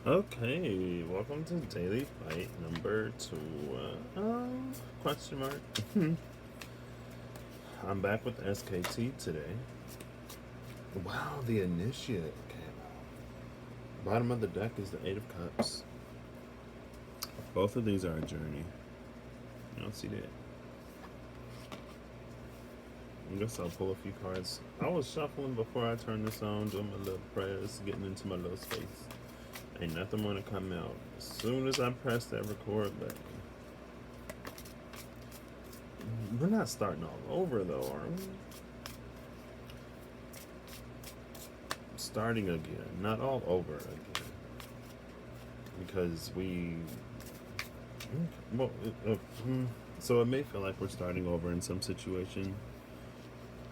Okay, welcome to Daily Fight number 2. Question mark. I'm back with SKT today. Wow, the Initiate came out. Bottom of the deck is the Eight of Cups. Both of these are a journey. You don't see that. I guess I'll pull a few cards. I was shuffling before I turned this on, doing my little prayers, getting into my little space. Ain't nothing gonna come out. As soon as I press that record button, we're not starting all over though, are we? Starting again, not all over again, because we. Well, so it may feel like we're starting over in some situation.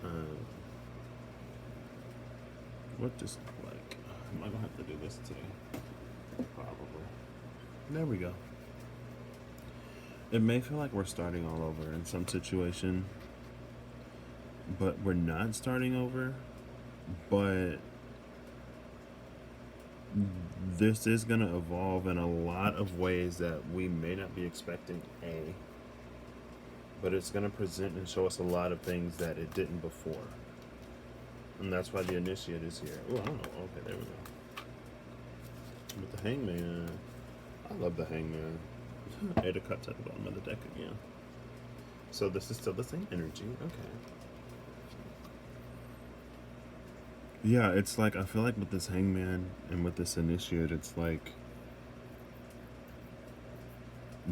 Um, what does it look like? Am I gonna have to do this today? Probably. There we go. It may feel like we're starting all over in some situation, but we're not starting over. But this is going to evolve in a lot of ways that we may not be expecting, but it's going to present and show us a lot of things that it didn't before. And that's why the Initiate is here. Oh, I don't know. Okay, there we go. With the Hangman, I love the Hangman. Eight of Cups at the bottom of the deck again. So this is still the same energy. Okay. Yeah, it's like I feel like with this Hangman and with this Initiate, it's like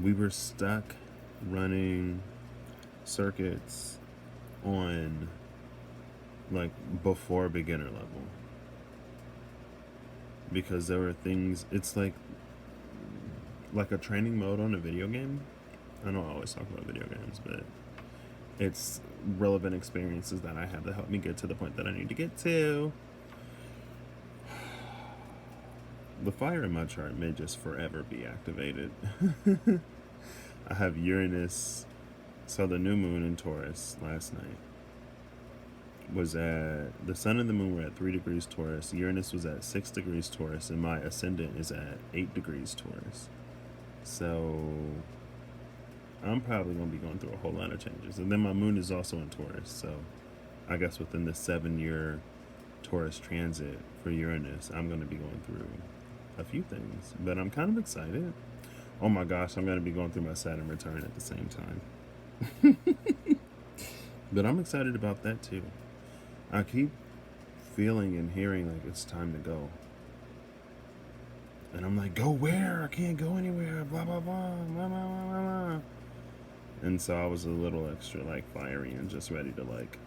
we were stuck running circuits on like before beginner level, because there were things. It's like a training mode on a video game. I know I always talk about video games, but it's relevant experiences that I have to help me get to the point that I need to get to. The fire in my chart may just forever be activated. I have Uranus, so the new moon in Taurus last night was at, the sun and the moon were at 3 degrees Taurus. Uranus was at 6 degrees Taurus, and my ascendant is at 8 degrees Taurus. So I'm probably going to be going through a whole lot of changes. And then my moon is also in Taurus, so I guess within the 7-year Taurus transit for Uranus, I'm going to be going through a few things. But I'm kind of excited. Oh my gosh, I'm going to be going through my Saturn return at the same time. But I'm excited about that too. I keep feeling and hearing like it's time to go. And I'm like, go where? I can't go anywhere. Blah, blah, blah. Blah, blah, blah, blah. And so I was a little extra like fiery and just ready to like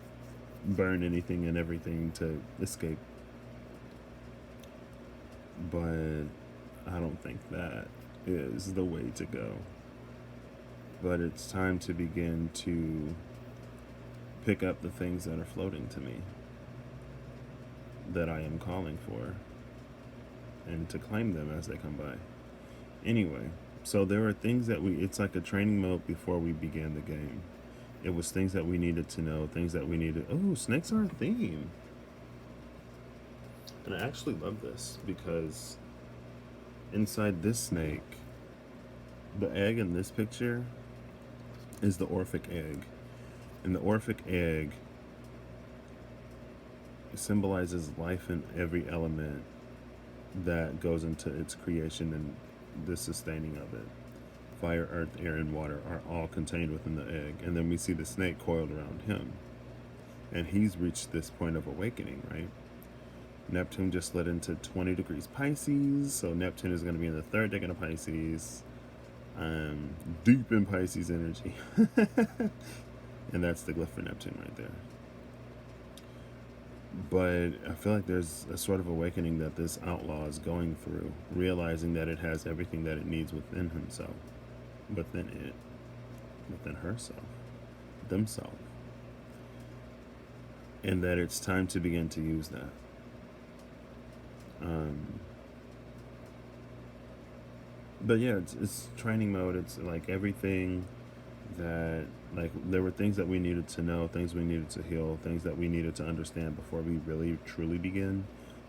burn anything and everything to escape. But I don't think that is the way to go. But it's time to begin to pick up the things that are floating to me, that I am calling for, and to claim them as they come by. Anyway, so there were things that it's like a training mode before we began the game. It was things that we needed to know, things that we needed. Oh, snakes are a theme. And I actually love this because inside this snake, the egg in this picture is the Orphic egg. And the Orphic egg symbolizes life in every element that goes into its creation and the sustaining of it. Fire, earth, air, and water are all contained within the egg. And then we see the snake coiled around him. And he's reached this point of awakening, right? Neptune just slid into 20 degrees Pisces. So Neptune is going to be in the 3rd decade of Pisces. Deep in Pisces energy. And that's the glyph for Neptune right there. But I feel like there's a sort of awakening that this outlaw is going through, realizing that it has everything that it needs within himself, within it, within herself, themselves, and that it's time to begin to use that. But yeah, it's training mode. It's like everything that, like, there were things that we needed to know, things we needed to heal, things that we needed to understand before we really truly begin.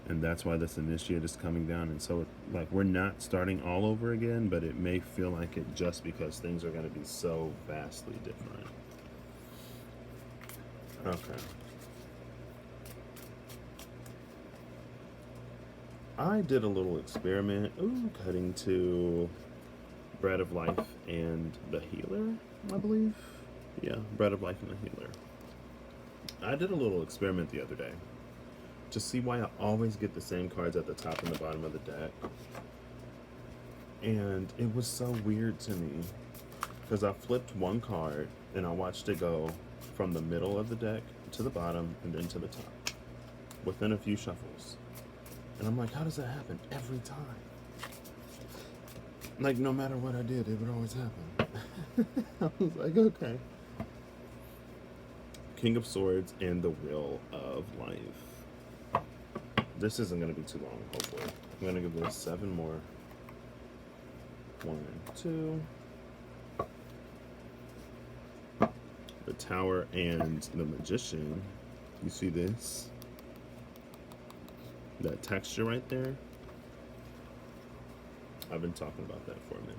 And that's why this initiate is coming down. And so, like, we're not starting all over again, but it may feel like it just because things are going to be so vastly different. Okay. I did a little experiment. Cutting to Bread of Life and the Healer, I believe. Yeah, Bread of Life and the Healer. I did a little experiment the other day to see why I always get the same cards at the top and the bottom of the deck. And it was so weird to me because I flipped one card and I watched it go from the middle of the deck to the bottom and then to the top within a few shuffles. And I'm like, how does that happen every time? Like, no matter what I did, it would always happen. I was like, okay. King of Swords and the Wheel of Life. This isn't going to be too long, hopefully. I'm going to give this 7 more. 1, 2. The Tower and the Magician. You see this? That texture right there? I've been talking about that for a minute.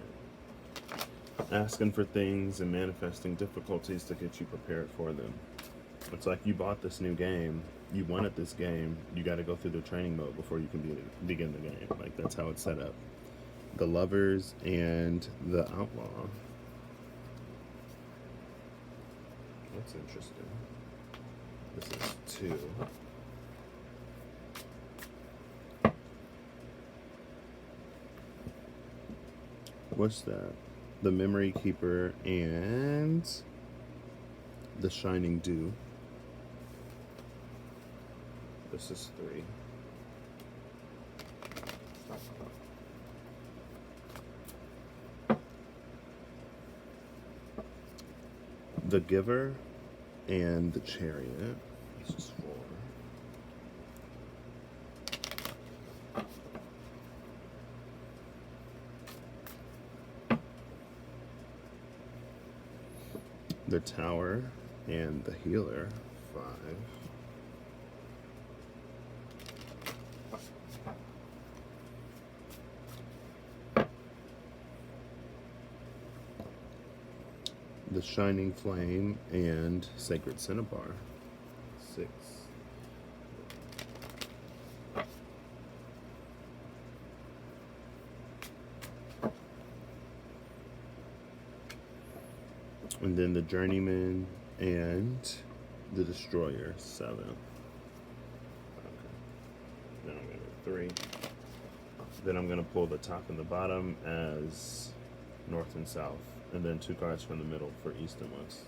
Asking for things and manifesting difficulties to get you prepared for them. It's like you bought this new game, you wanted this game, you got to go through the training mode before you can begin the game. Like, that's how it's set up. The Lovers and the Outlaw. That's interesting. This is 2. What's that? The Memory Keeper and the Shining Dew. This is 3. The Giver and the Chariot. This is 4. The Tower and the Healer, 5. The Shining Flame and Sacred Cinnabar, 6. And then the Journeyman and the Destroyer, 7. Okay. Then I'm going to 3. Then I'm going to pull the top and the bottom as North and South. And then 2 cards from the middle for East and West.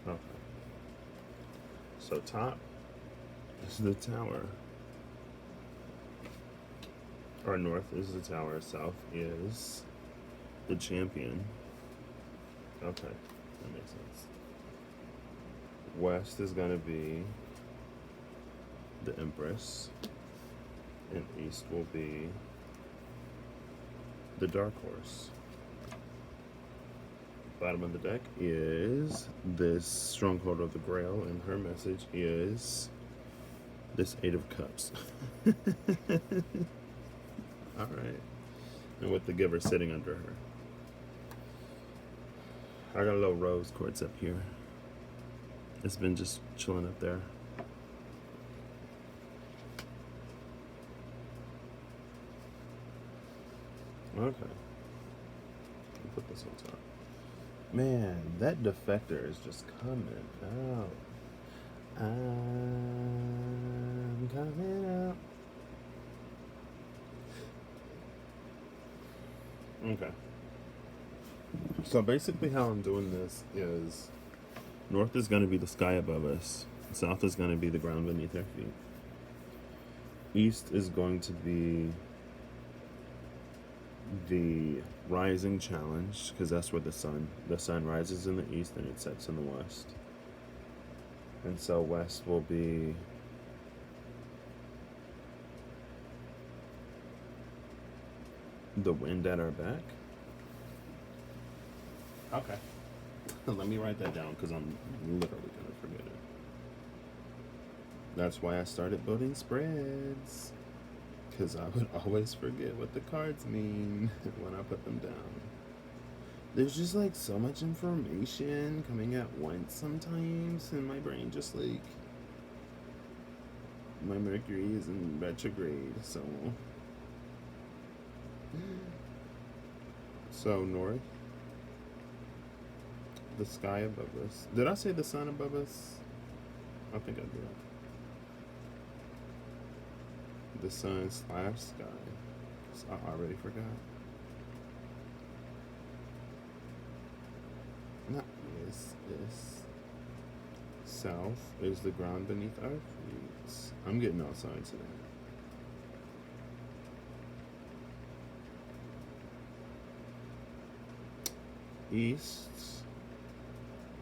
Okay. So top is the Tower. Or North is the Tower. South is the Champion. Okay, that makes sense. West is going to be the Empress, and East will be the Dark Horse. Bottom of the deck is this Stronghold of the Grail, and her message is this 8 of Cups. Alright. And with the Giver sitting under her. I got a little rose quartz up here. It's been just chilling up there. Okay. I'll put this on top. Man, that defector is just coming out. I'm coming out. Okay. So basically how I'm doing this is North is going to be the sky above us. South is going to be the ground beneath our feet. East is going to be the rising challenge, because that's where the sun rises in the east and it sets in the west. And so West will be the wind at our back. Okay. Let me write that down because I'm literally going to forget it. That's why I started building spreads. Because I would always forget what the cards mean when I put them down. There's just like so much information coming at once sometimes, and my brain just like. My Mercury is in retrograde, so. So, north. The sky above us. Did I say the sun above us? I think I did. The sun / sky. I already forgot. Not is. South is the ground beneath our feet. I'm getting outside today. East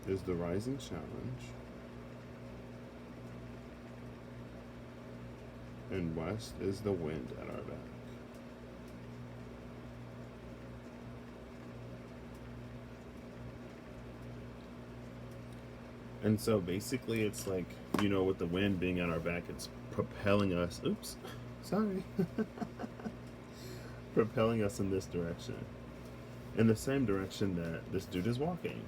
is the rising challenge. And west is the wind at our back. And so basically it's like, with the wind being at our back, it's propelling us, oops, sorry, propelling us in this direction. In the same direction that this dude is walking.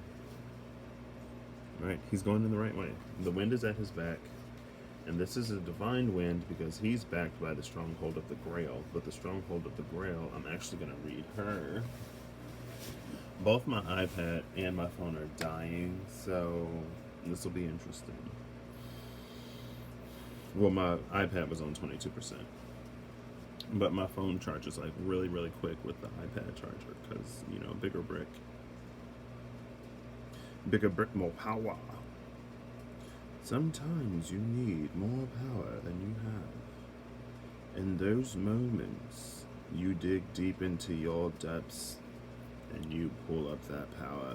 Right? He's going in the right way. The wind is at his back. And this is a divine wind because he's backed by the stronghold of the Grail. But the stronghold of the Grail, I'm actually going to read her. Both my iPad and my phone are dying, so this will be interesting. Well, my iPad was on 22%. But my phone charges like really, really quick with the iPad charger because, bigger brick. Bigger brick, more power. Sometimes you need more power than you have. In those moments, you dig deep into your depths and you pull up that power.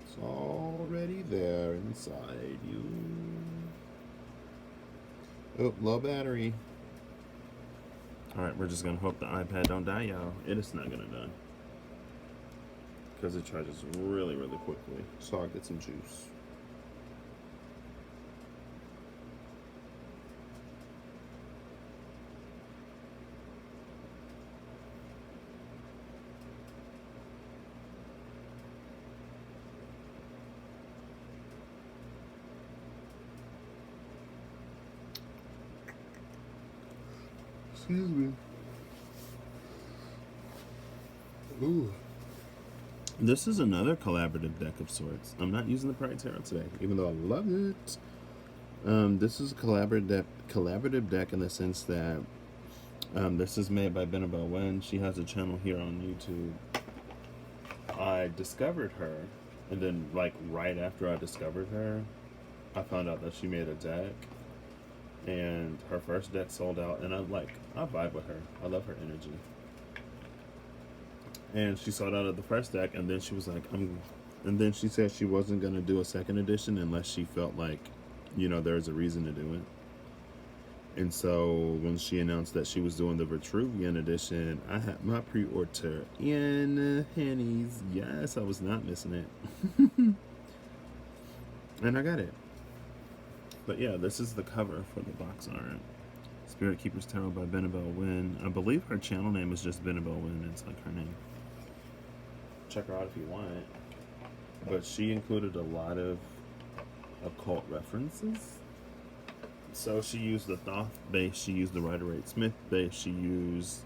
It's already there inside you. Oh, low battery. Alright, we're just gonna hope the iPad don't die, y'all. It is not gonna die. Because it charges really, really quickly. So I'll get some juice. Excuse me. Ooh. This is another collaborative deck of sorts. I'm not using the Pride Tarot today, even though I love it. This is a collaborative deck in the sense that this is made by Benabel Wen. She has a channel here on YouTube. I discovered her, and then right after I discovered her, I found out that she made a deck. And her first deck sold out, and I vibe with her. I love her energy. And she sold out of the first deck, and then she was like, and then she said she wasn't going to do a second edition unless she felt like, there was a reason to do it. And so when she announced that she was doing the Vitruvian edition, I had my pre-order in, Hennies. Yes, I was not missing it. And I got it. But yeah, this is the cover for the box art. Spirit Keeper's Tarot by Benabel Wen. I believe her channel name is just Benabel Wen. It's like her name. Check her out if you want. But she included a lot of occult references. So she used the Thoth base, she used the Rider-Waite-Smith base, she used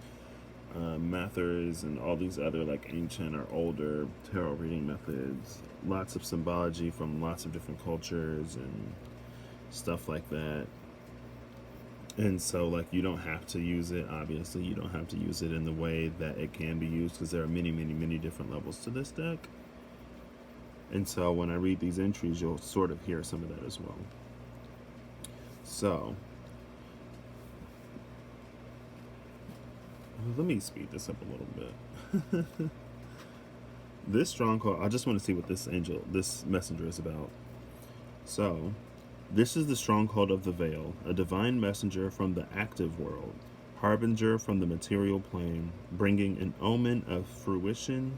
Mathers and all these other ancient or older tarot reading methods. Lots of symbology from lots of different cultures and stuff like that. And so you don't have to use it, obviously you don't have to use it in the way that it can be used because there are many, many, many different levels to this deck. And so when I read these entries, you'll sort of hear some of that as well. So let me speed this up a little bit. This stronghold, I just want to see what this messenger is about. So this is the stronghold of the veil, a divine messenger from the active world, harbinger from the material plane, bringing an omen of fruition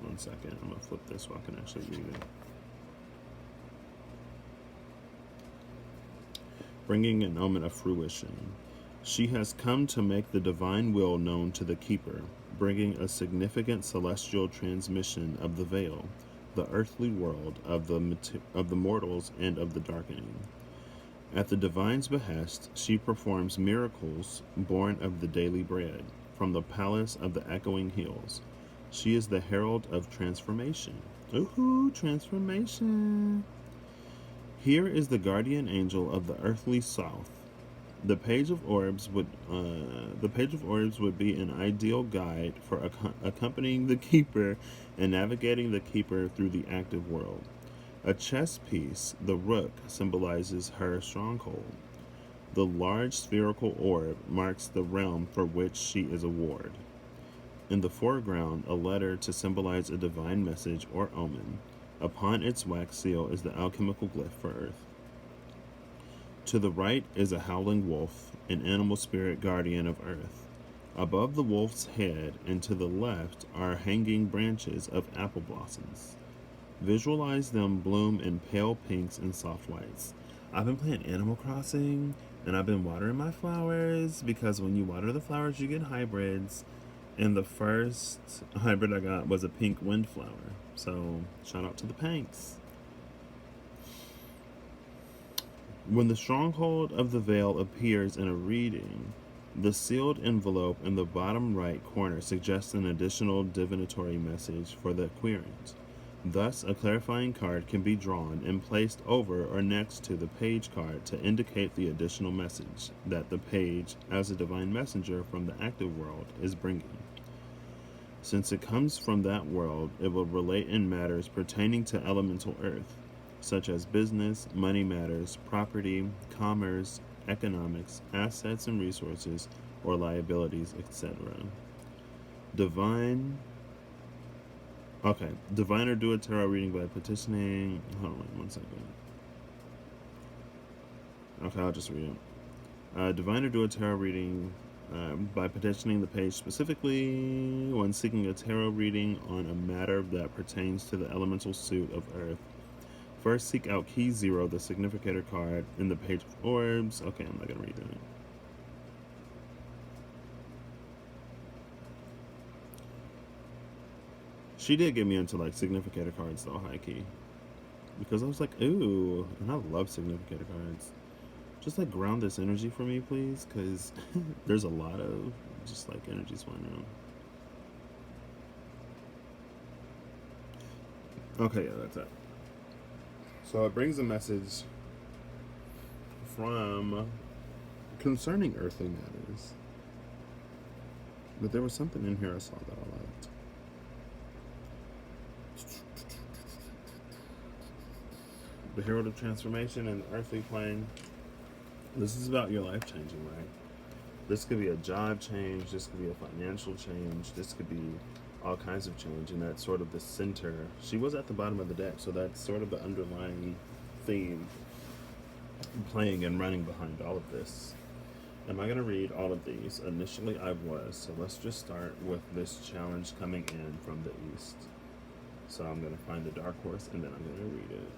1 second. I'm going to flip this so I can actually read it. Bringing an omen of fruition. She has come to make the divine will known to the keeper, bringing a significant celestial transmission of the veil, the earthly world of the mortals and of the darkening. At the divine's behest, she performs miracles born of the daily bread, from the palace of the echoing hills. She is the herald of transformation. Ooh, transformation. Here is the guardian angel of the earthly south. The page of orbs would be an ideal guide for accompanying the keeper and navigating the keeper through the active world. A chess piece, the rook, symbolizes her stronghold. The large spherical orb marks the realm for which she is a ward. In the foreground, a letter to symbolize a divine message or omen. Upon its wax seal is the alchemical glyph for Earth. To the right is a howling wolf, an animal spirit guardian of Earth. Above the wolf's head and to the left are hanging branches of apple blossoms. Visualize them bloom in pale pinks and soft whites. I've been playing Animal Crossing, and I've been watering my flowers, because when you water the flowers, you get hybrids. And the first hybrid I got was a pink windflower. So, shout out to the pinks. When the stronghold of the veil appears in a reading, the sealed envelope in the bottom right corner suggests an additional divinatory message for the querent. Thus, a clarifying card can be drawn and placed over or next to the page card to indicate the additional message that the page, as a divine messenger from the active world, is bringing. Since it comes from that world, it will relate in matters pertaining to elemental earth, such as business, money matters, property, commerce, economics, assets and resources, or liabilities, etc. Divine or do a tarot reading by petitioning. Hold on 1 second. Okay, I'll just read it. Divine or do a tarot reading by petitioning the page specifically when seeking a tarot reading on a matter that pertains to the elemental suit of Earth. First, seek out key 0, the significator card, in the page of orbs. Okay, I'm not going to read that. She did get me into like significator cards though, high key. Because I was like, ooh, and I love significator cards. Just like ground this energy for me, please, because there's a lot of just like energies flying around. Okay, yeah, that's it. So it brings a message from concerning earthly matters. But there was something in here I saw that I liked. The Herald of Transformation and the earthly plane. This is about your life changing, right? This could be a job change, this could be a financial change, this could be all kinds of change, and that's sort of the center. She was at the bottom of the deck, so that's sort of the underlying theme playing and running behind all of this. Am I going to read all of these? Initially I was, so let's just start with this challenge coming in from the east. So I'm going to find the dark horse and then I'm going to read it.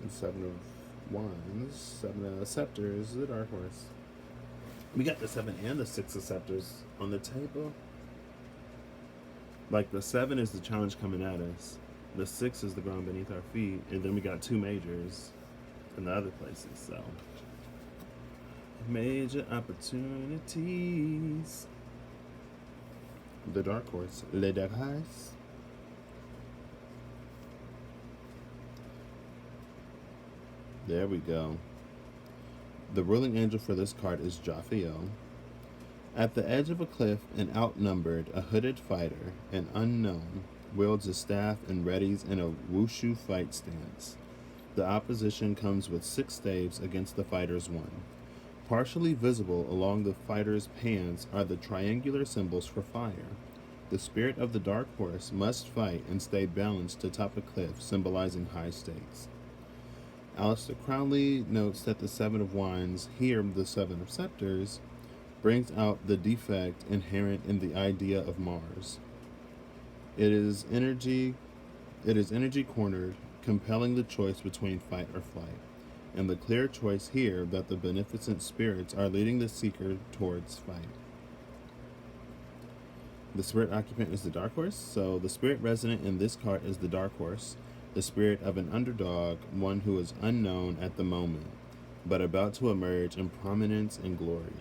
Seven of Wands, 7 of Scepters, the Dark Horse. We got the 7 and the 6 of Scepters on the table. Like the 7 is the challenge coming at us, the 6 is the ground beneath our feet, and then we got 2 majors in the other places. So major opportunities. The Dark Horse, Le Dark Horse. There we go. The ruling angel for this card is Jophiel. At the edge of a cliff and outnumbered, a hooded fighter, an unknown, wields a staff and readies in a wushu fight stance. The opposition comes with 6 staves against the fighter's 1. Partially visible along the fighter's pants are the triangular symbols for fire. The spirit of the dark horse must fight and stay balanced to top a cliff, symbolizing high stakes. Aleister Crowley notes that the Seven of Wands, here the Seven of Scepters, brings out the defect inherent in the idea of Mars. It is energy cornered, compelling the choice between fight or flight, and the clear choice here that the beneficent spirits are leading the seeker towards fight. The spirit occupant is the dark horse, so the spirit resident in this card is the dark horse, the spirit of an underdog, one who is unknown at the moment, but about to emerge in prominence and glory.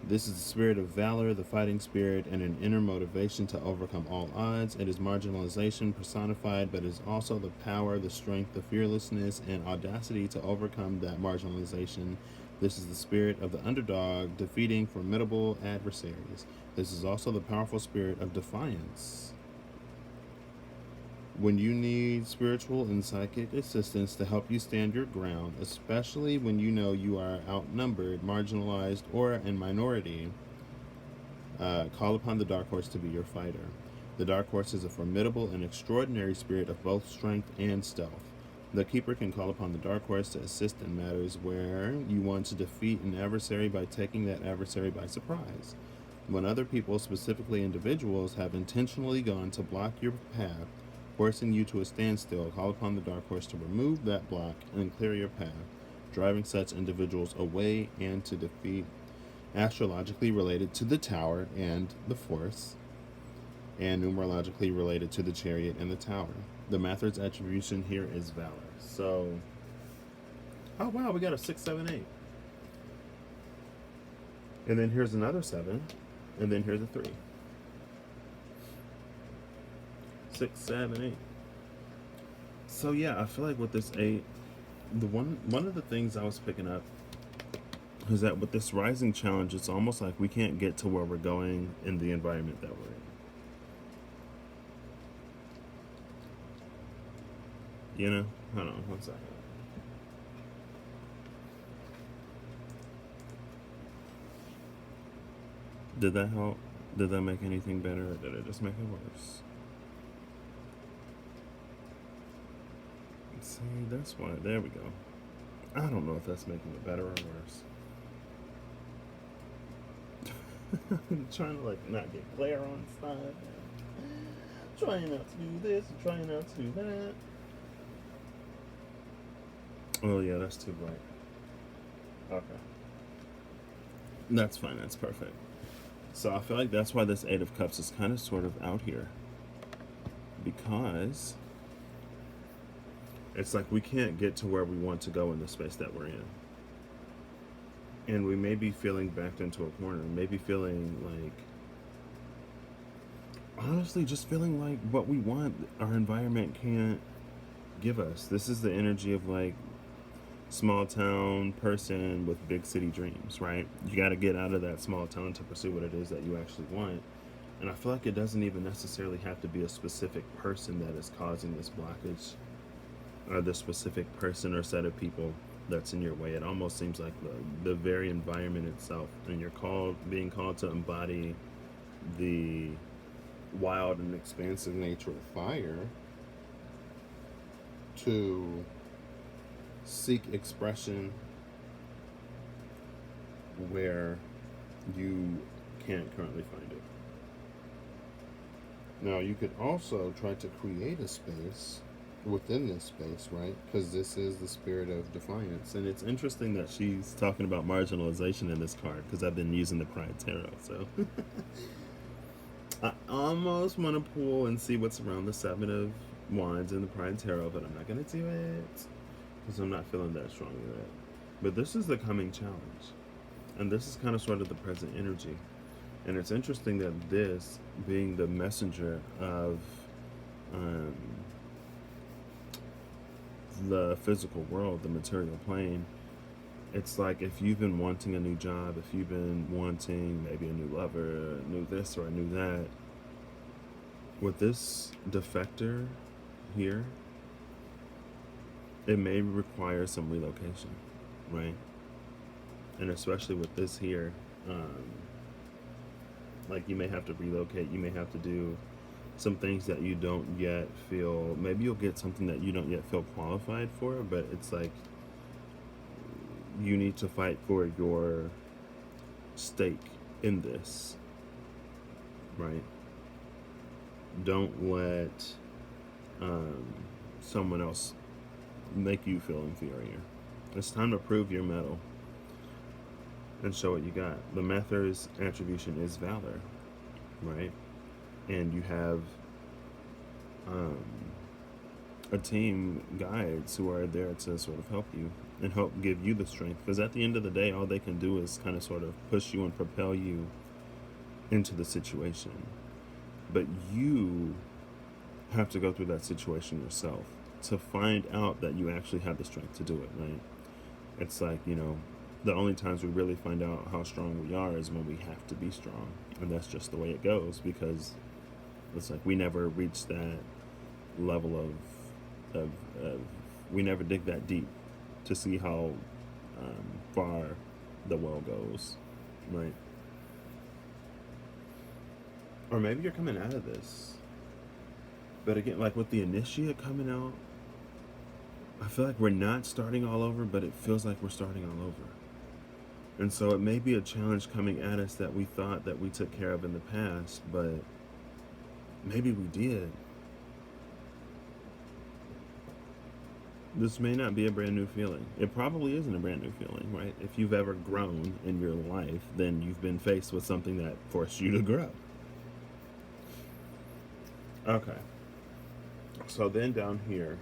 This is the spirit of valor, the fighting spirit, and an inner motivation to overcome all odds. It is marginalization personified, but is also the power, the strength, the fearlessness, and audacity to overcome that marginalization. This is the spirit of the underdog, defeating formidable adversaries. This is also the powerful spirit of defiance. When you need spiritual and psychic assistance to help you stand your ground, especially when you know you are outnumbered, marginalized, or in minority, call upon the dark horse to be your fighter. The dark horse is a formidable and extraordinary spirit of both strength and stealth. The keeper can call upon the dark horse to assist in matters where you want to defeat an adversary by taking that adversary by surprise. When other people, specifically individuals, have intentionally gone to block your path, forcing you to a standstill, call upon the dark horse to remove that block and clear your path, driving such individuals away and to defeat. Astrologically related to the tower and the force, and numerologically related to the chariot and the tower. The Mathers attribution here is valor. So, oh wow, we got a 6, 7, 8. And then here's another 7, and then here's a 3. 6, 7, 8. So yeah, I feel like with this 8, the one of the things I was picking up is that with this rising challenge, it's almost like we can't get to where we're going in the environment that we're in. You know? Hold on, 1 second. Did that help? Did that make anything better, or did it just make it worse? See, that's why. There we go. I don't know if that's making it better or worse. I'm trying to like not get glare on stuff. Trying not to do this and trying not to do that. Oh yeah, that's too bright. Okay. That's fine, that's perfect. So I feel like that's why this 8 of Cups is kind of sort of out here. Because it's like we can't get to where we want to go in the space that we're in. And we may be feeling backed into a corner. Maybe feeling like, honestly, just feeling like what we want, our environment can't give us. This is the energy of like small town person with big city dreams, right? You got to get out of that small town to pursue what it is that you actually want. And I feel like it doesn't even necessarily have to be a specific person that is causing this blockage, or the specific person or set of people that's in your way. It almost seems like the very environment itself, and you're being called to embody the wild and expansive nature of fire, to seek expression where you can't currently find it. Now, you could also try to create a space within this space, right? Because this is the spirit of defiance. And it's interesting that she's talking about marginalization in this card, because I've been using the Pride Tarot. So I almost want to pull and see what's around the 7 of Wands in the Pride Tarot, but I'm not going to do it because I'm not feeling that strong with it. But this is the coming challenge, and this is kind of sort of the present energy. And it's interesting that this, being the messenger of the physical world, the material plane, it's like if you've been wanting a new job, if you've been wanting maybe a new lover, a new this or a new that, with this defector here, it may require some relocation, right? And especially with this here, Like you may have to relocate, you may have to do some things that you don't yet feel, maybe you'll get something that you don't yet feel qualified for, but it's like you need to fight for your stake in this, right? Don't let um, someone else make you feel inferior. It's time to prove your mettle and show what you got. The Mather's attribution is valor, right? And you have um, a team guides who are there to sort of help you and help give you the strength. Because at the end of the day, all they can do is kind of sort of push you and propel you into the situation. But you have to go through that situation yourself to find out that you actually have the strength to do it, right? It's like, the only times we really find out how strong we are is when we have to be strong. And that's just the way it goes, because it's like we never reach that level of we never dig that deep to see how far the well goes, right? Or maybe you're coming out of this, but again, like with the initiate coming out, I feel like we're not starting all over, but it feels like we're starting all over. And so it may be a challenge coming at us that we thought that we took care of in the past, but maybe we did. This may not be a brand new feeling. It probably isn't a brand new feeling, right? If you've ever grown in your life, then you've been faced with something that forced you to grow. Okay. So then down here,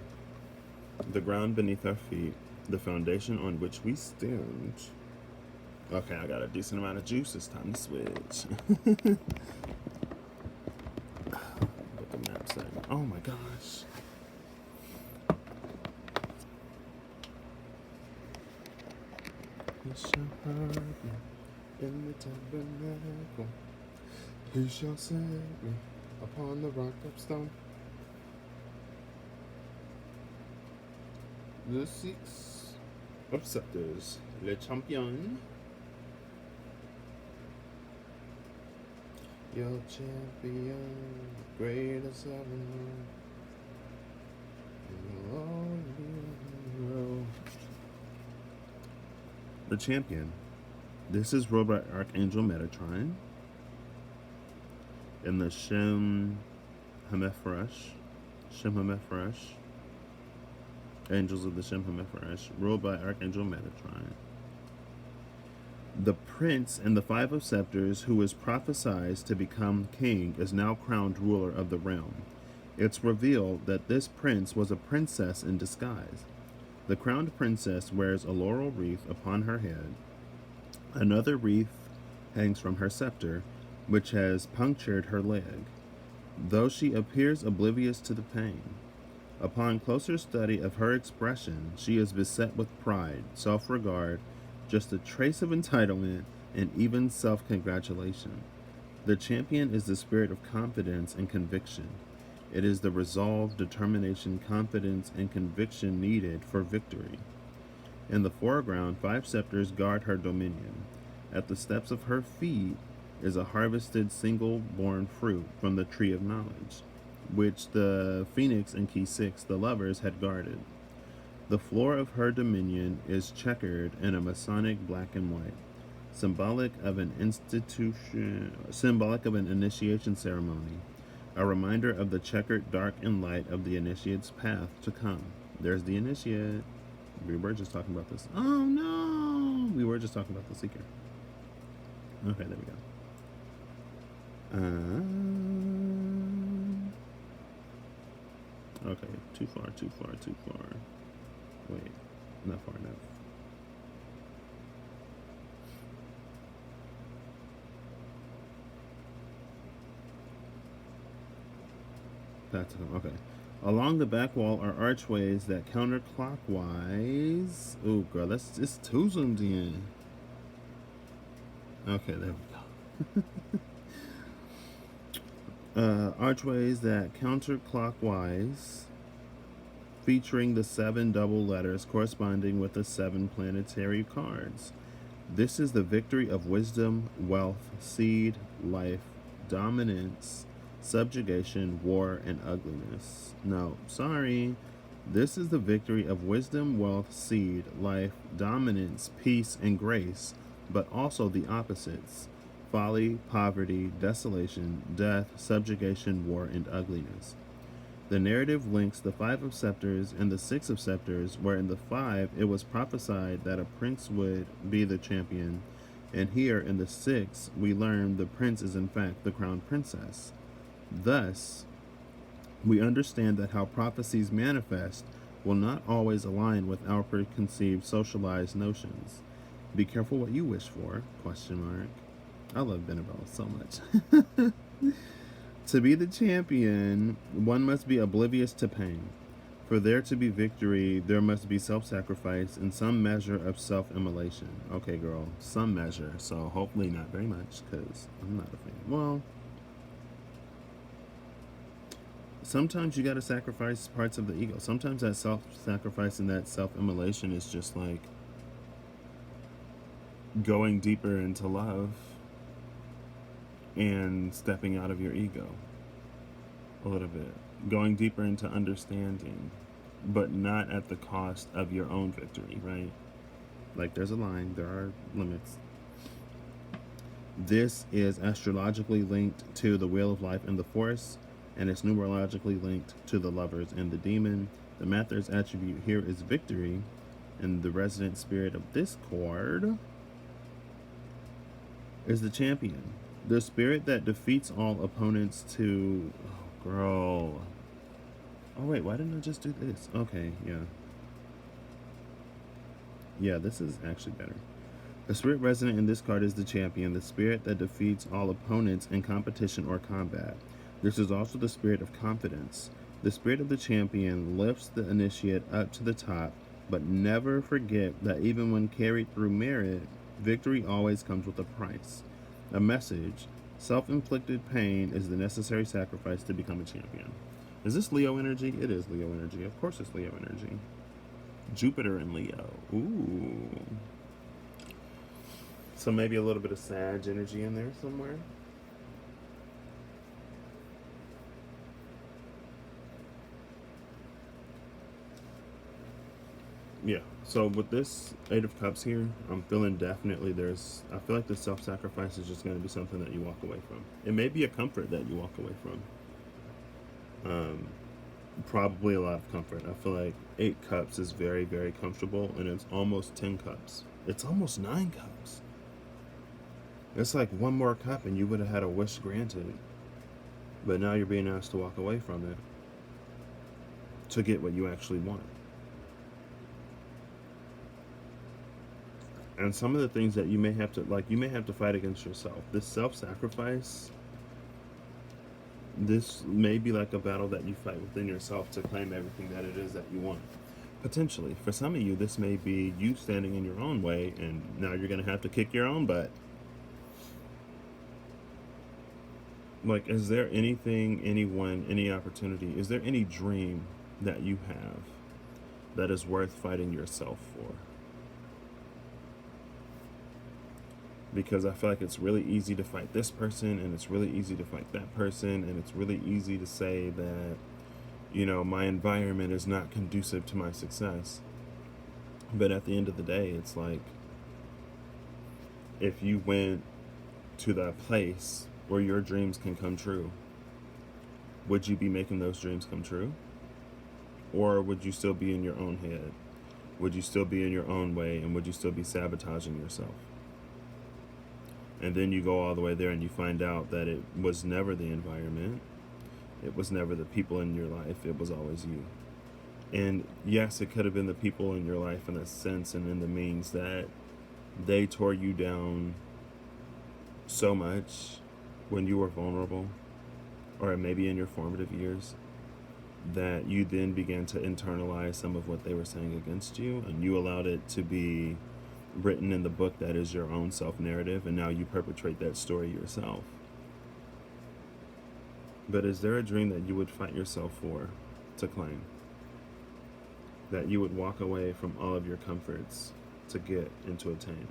the ground beneath our feet, the foundation on which we stand. Okay, I got a decent amount of juice. It's time to switch. Put the map segment. Oh my gosh. He shall hide me in the tabernacle. He shall set me upon the rock of stone. The six of scepters, le champion. Your champion, greatest ever known. The champion. This is ruled by Archangel Metatron in the Shem Hamepharash. Angels of the Shem Hamepharash, ruled by Archangel Metatron. The prince in the Five of Scepters, who is prophesied to become king, is now crowned ruler of the realm. It's revealed that this prince was a princess in disguise. The crowned princess wears a laurel wreath upon her head. Another wreath hangs from her scepter, which has punctured her leg, though she appears oblivious to the pain. Upon closer study of her expression, she is beset with pride, self-regard, just a trace of entitlement, and even self-congratulation. The champion is the spirit of confidence and conviction. It is the resolve, determination, confidence, and conviction needed for victory. In the foreground, 5 scepters guard her dominion. At the steps of her feet is a harvested single-born fruit from the tree of knowledge, which the Phoenix and Key 6, the lovers, had guarded. The floor of her dominion is checkered in a Masonic black and white, symbolic of an initiation ceremony, a reminder of the checkered dark and light of the initiate's path to come. There's the initiate. We were just talking about this. Oh no! We were just talking about the seeker. Okay, there we go. Okay, too far. Wait, not far enough. That's okay. Along the back wall are archways that counterclockwise. Oh, girl, it's too zoomed in. Okay, there we go. Archways that counterclockwise, featuring the 7 double letters corresponding with the 7 planetary cards. This is the victory of wisdom, wealth, seed, life, dominance, subjugation, war, and ugliness. No, sorry. This is the victory of wisdom, wealth, seed, life, dominance, peace, and grace, but also the opposites: folly, poverty, desolation, death, subjugation, war, and ugliness. The narrative links the Five of Scepters and the Six of Scepters, where in the Five it was prophesied that a prince would be the champion, and here in the Six we learn the prince is in fact the crown princess. Thus, we understand that how prophecies manifest will not always align with our preconceived socialized notions. Be careful what you wish for? Question mark. I love Benabel so much. To be the champion, one must be oblivious to pain. For there to be victory, there must be self-sacrifice and some measure of self-immolation. Okay, girl, some measure. So hopefully not very much, because I'm not a fan. Well, sometimes you got to sacrifice parts of the ego. Sometimes that self-sacrifice and that self-immolation is just like going deeper into love and stepping out of your ego a little bit, going deeper into understanding, but not at the cost of your own victory, right? Like, there's a line, there are limits. This is astrologically linked to the wheel of life and the force, and it's numerologically linked to the lovers and the demon. The Mathers attribute here is victory, and the resident spirit of this card is the champion. The spirit that defeats all opponents to... Oh, girl. Oh, wait, why didn't I just do this? Okay, yeah. Yeah, this is actually better. The spirit resident in this card is the champion, the spirit that defeats all opponents in competition or combat. This is also the spirit of confidence. The spirit of the champion lifts the initiate up to the top, but never forget that even when carried through merit, victory always comes with a price. A message: self-inflicted pain is the necessary sacrifice to become a champion. Is this Leo energy? It is Leo energy. Of course it's Leo energy. Jupiter in Leo. Ooh. So maybe a little bit of Sag energy in there somewhere. Yeah, so with this Eight of Cups here, I'm feeling definitely I feel like the self-sacrifice is just going to be something that you walk away from. It may be a comfort that you walk away from. Probably a lot of comfort. I feel like 8 cups is very, very comfortable, and it's almost 10 cups. It's almost 9 cups. It's like one more cup and you would have had a wish granted. But now you're being asked to walk away from it to get what you actually want. And some of the things that you may have to fight against yourself. This self-sacrifice, this may be like a battle that you fight within yourself to claim everything that it is that you want. Potentially. For some of you, this may be you standing in your own way, and now you're going to have to kick your own butt. Like, is there anything, anyone, any opportunity, is there any dream that you have that is worth fighting yourself for? Because I feel like it's really easy to fight this person, and it's really easy to fight that person, and it's really easy to say that, you know, my environment is not conducive to my success. But at the end of the day, it's like, if you went to that place where your dreams can come true, would you be making those dreams come true? Or would you still be in your own head? Would you still be in your own way, and would you still be sabotaging yourself? And then you go all the way there and you find out that it was never the environment. It was never the people in your life. It was always you. And yes, it could have been the people in your life in a sense, and in the means that they tore you down so much when you were vulnerable, or maybe in your formative years, that you then began to internalize some of what they were saying against you, and you allowed it to be written in the book that is your own self-narrative, and now you perpetrate that story yourself. But is there a dream that you would fight yourself for to claim? That you would walk away from all of your comforts to get and to attain?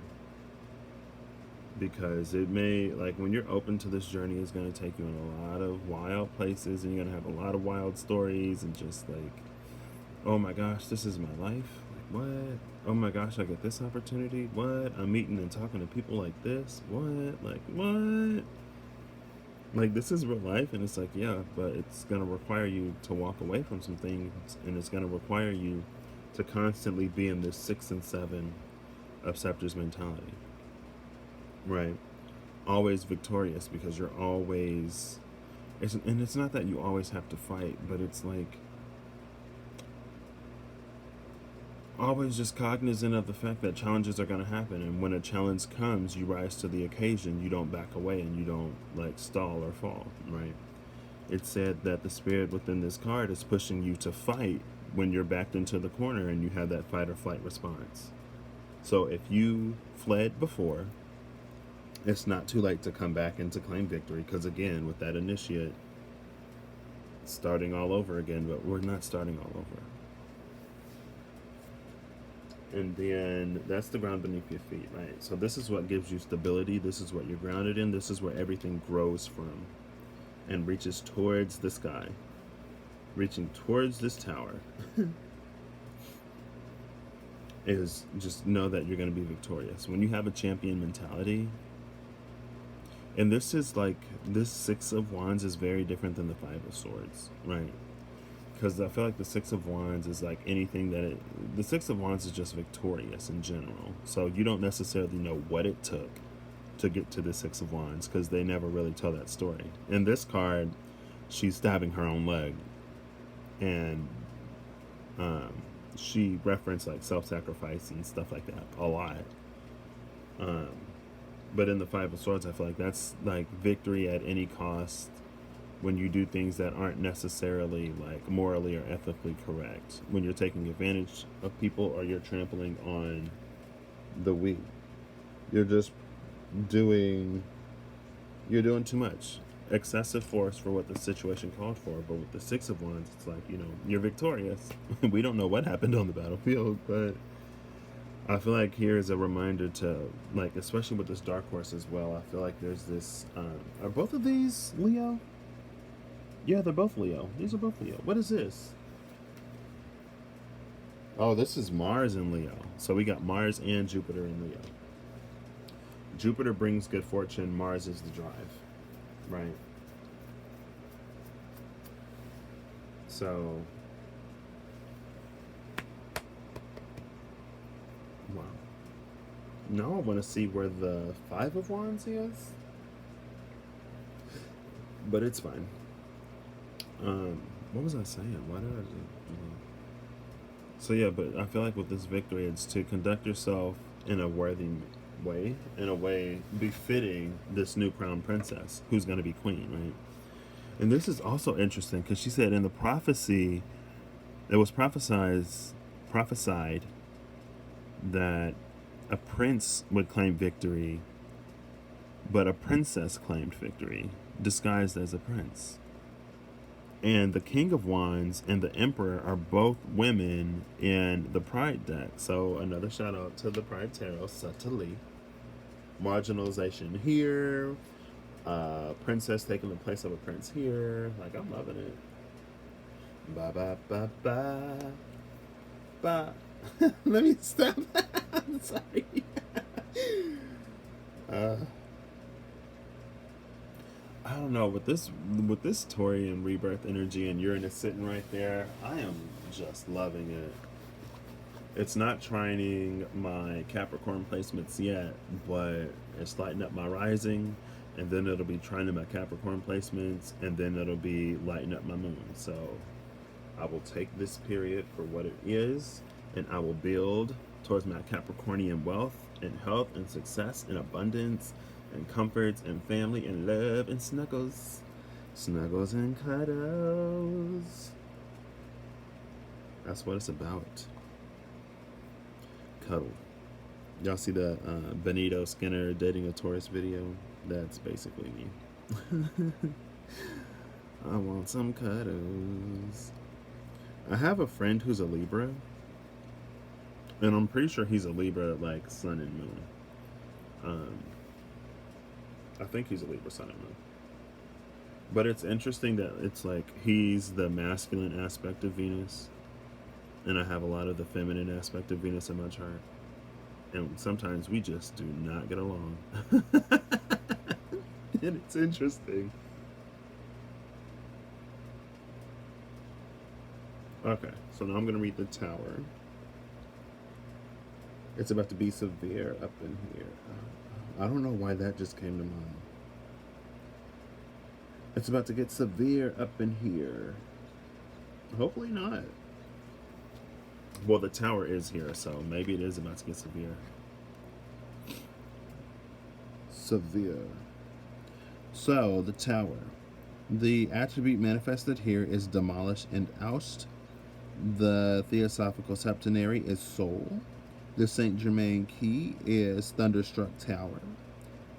because it may, like, when you're open to this journey, it's going to take you in a lot of wild places, and you're going to have a lot of wild stories, and just like, oh my gosh, this is my life. Like, what? Oh my gosh, I get this opportunity. What? I'm meeting and talking to people like this. What? Like, what? Like, this is real life. And it's like, yeah, but it's going to require you to walk away from some things, and it's going to require you to constantly be in this 6 and 7 of scepters mentality, right? Always victorious, because you're always, and it's not that you always have to fight, but it's like always just cognizant of the fact that challenges are going to happen, and when a challenge comes, you rise to the occasion. You don't back away, and you don't like stall or fall, right? It said that the spirit within this card is pushing you to fight when you're backed into the corner and you have that fight or flight response. So if you fled before, it's not too late to come back and to claim victory, because again, with that initiate, starting all over again, but we're not starting all over. And then that's the ground beneath your feet, right? So this is what gives you stability. This is what you're grounded in. This is where everything grows from and reaches towards the sky, reaching towards this tower. Is just know that you're going to be victorious. When you have a champion mentality, and this is like, this 6 of Wands is very different than the 5 of Swords, right? Because I feel like the 6 of Wands is like anything that the 6 of Wands is just victorious in general. So you don't necessarily know what it took to get to the 6 of Wands, because they never really tell that story. In this card, she's stabbing her own leg, and she referenced like self-sacrifice and stuff like that a lot. Um, but in the 5 of Swords, I feel like that's like victory at any cost, when you do things that aren't necessarily like morally or ethically correct, when you're taking advantage of people, or you're trampling on the weak. You're just doing too much. Excessive force for what the situation called for. But with the 6 of Wands, it's like, you're victorious. We don't know what happened on the battlefield, but I feel like here is a reminder to, like, especially with this Dark Horse as well, I feel like there's this, are both of these Leo? Yeah, they're both Leo. These are both Leo. What is this? Oh, this is Mars in Leo. So we got Mars and Jupiter in Leo. Jupiter brings good fortune. Mars is the drive, right? So, wow. Now I want to see where the 5 of Wands is. But it's fine. What was I saying? Why did I do that? So yeah, but I feel like with this victory, it's to conduct yourself in a worthy way, in a way befitting this new crown princess who's going to be queen, right? And this is also interesting, because she said in the prophecy, it was prophesied that a prince would claim victory, but a princess claimed victory, disguised as a prince. And the King of Wands and the Emperor are both women in the Pride deck. So another shout out to the Pride Tarot, subtly. Marginalization here. Princess taking the place of a prince here. Like, I'm loving it. Ba ba ba ba ba. Let me stop. I'm sorry. I don't know, with this Taurian rebirth energy and Uranus sitting right there, I am just loving it. It's not trining my Capricorn placements yet, but it's lighting up my rising, and then it'll be trining my Capricorn placements, and then it'll be lighting up my moon. So I will take this period for what it is, and I will build towards my Capricornian wealth and health and success and abundance and comforts and family and love and snuggles. Snuggles and cuddles. That's what it's about. Cuddle. Y'all see the Benito Skinner dating a Taurus video? That's basically me. I want some cuddles. I have a friend who's a Libra, and I'm pretty sure he's a Libra, like sun and moon. I think he's a Libra Sun and Moon. But it's interesting that it's like he's the masculine aspect of Venus, and I have a lot of the feminine aspect of Venus in my chart. And sometimes we just do not get along. And it's interesting. Okay, so now I'm going to read the Tower. It's about to be severe up in here. I don't know why that just came to mind. It's about to get severe up in here. Hopefully not. Well, the Tower is here, so maybe it is about to get severe. Severe. So, the Tower. The attribute manifested here is demolish and oust. The Theosophical Septenary is soul. The Saint Germain key is thunderstruck tower.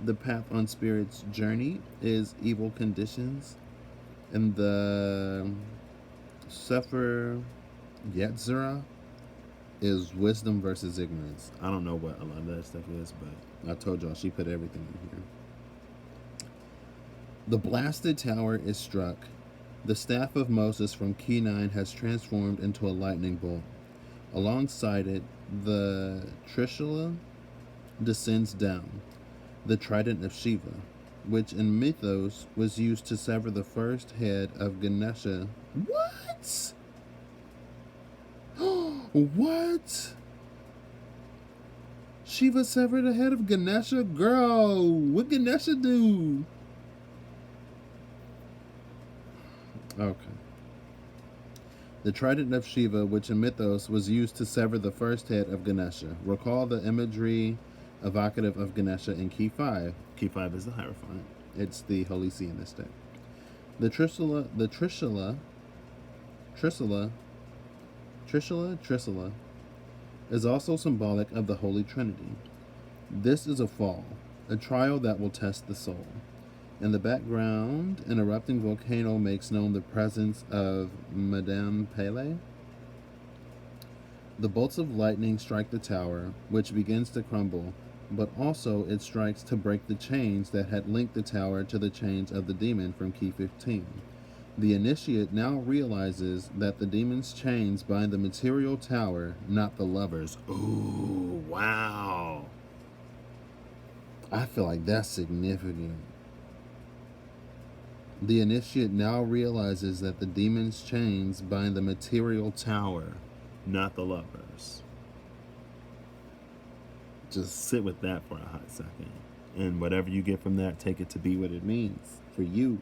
The path on spirit's journey is evil conditions. And the Sefer Yetzirah is wisdom versus ignorance. I don't know what a lot of that stuff is, but I told y'all she put everything in here. The blasted tower is struck. The staff of Moses from Key 9 has transformed into a lightning bolt. Alongside it, the Trishula descends down. The trident of Shiva, which in mythos was used to sever the first head of Ganesha. What? What? Shiva severed the head of Ganesha? Girl, what Ganesha do? Okay. The trident of Shiva, which in mythos was used to sever the first head of Ganesha. Recall the imagery evocative of Ganesha in Key 5. Key 5 is the Hierophant. It's the Holy See in this deck. The Trishula is also symbolic of the Holy Trinity. This is a fall, a trial that will test the soul. In the background, an erupting volcano makes known the presence of Madame Pele. The bolts of lightning strike the tower, which begins to crumble, but also it strikes to break the chains that had linked the tower to the chains of the demon from Key 15. The initiate now realizes that the demon's chains bind the material tower, not the lovers. Ooh, wow. I feel like that's significant. The initiate now realizes that the demon's chains bind the material tower, not the lovers. Just sit with that for a hot second. And whatever you get from that, take it to be what it means for you.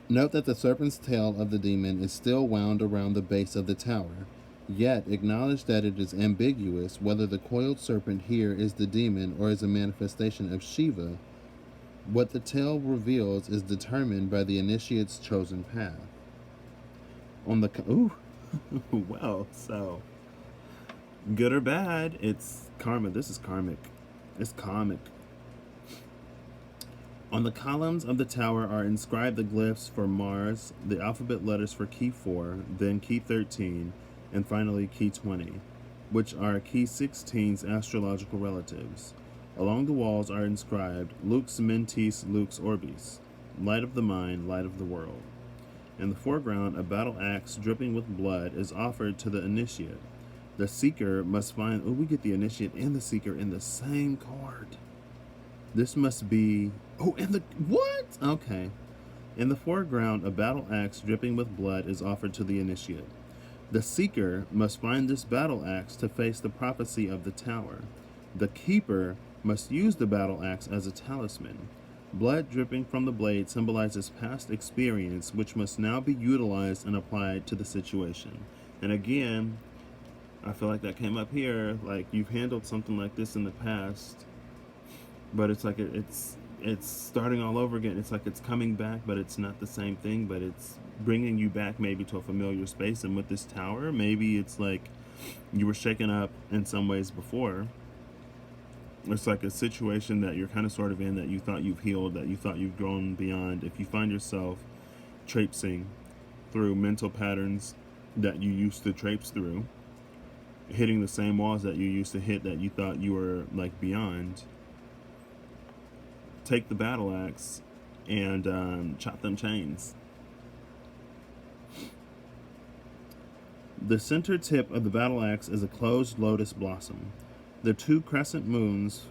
Note that the serpent's tail of the demon is still wound around the base of the tower. Yet acknowledge that it is ambiguous whether the coiled serpent here is the demon or is a manifestation of Shiva. What the tail reveals is determined by the initiate's chosen path. On the well, so good or bad, it's karma. This is karmic. It's karmic. On the columns of the tower are inscribed the glyphs for Mars, the alphabet letters for Key 4, then Key 13, and finally Key 20, which are Key 16's astrological relatives. Along the walls are inscribed Lux Mentis Lux Orbis, light of the mind, light of the world. In the foreground, a battle axe dripping with blood is offered to the initiate. The seeker must find... Oh, we get the initiate and the seeker in the same card. This must be... Oh, and the... What? Okay. In the foreground, a battle axe dripping with blood is offered to the initiate. The seeker must find this battle axe to face the prophecy of the tower. The keeper must use the battle axe as a talisman. Blood dripping from the blade symbolizes past experience, which must now be utilized and applied to the situation. And again, I feel like that came up here, like you've handled something like this in the past, but it's like it's starting all over again. It's like it's coming back, but it's not the same thing, but it's bringing you back maybe to a familiar space. And with this tower, maybe it's like you were shaken up in some ways before. It's like a situation that you're kind of sort of in, that you thought you've healed, that you thought you've grown beyond. If you find yourself traipsing through mental patterns that you used to traipse through, hitting the same walls that you used to hit that you thought you were like beyond, take the battle axe and chop them chains. The center tip of the battle axe is a closed lotus blossom. The two crescent moons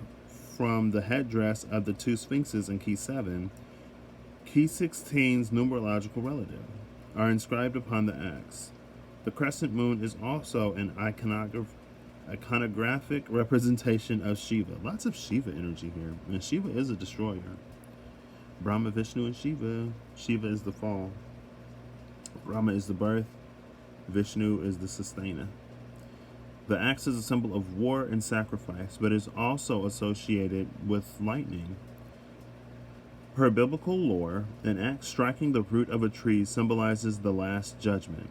from the headdress of the two sphinxes in Key 7, Key 16's numerological relative, are inscribed upon the axe. The crescent moon is also an iconographic representation of Shiva. Lots of Shiva energy here. And Shiva is a destroyer. Brahma, Vishnu, and Shiva. Shiva is the fall. Brahma is the birth. Vishnu is the sustainer. The axe is a symbol of war and sacrifice, but is also associated with lightning. Per biblical lore, an axe striking the root of a tree symbolizes the last judgment.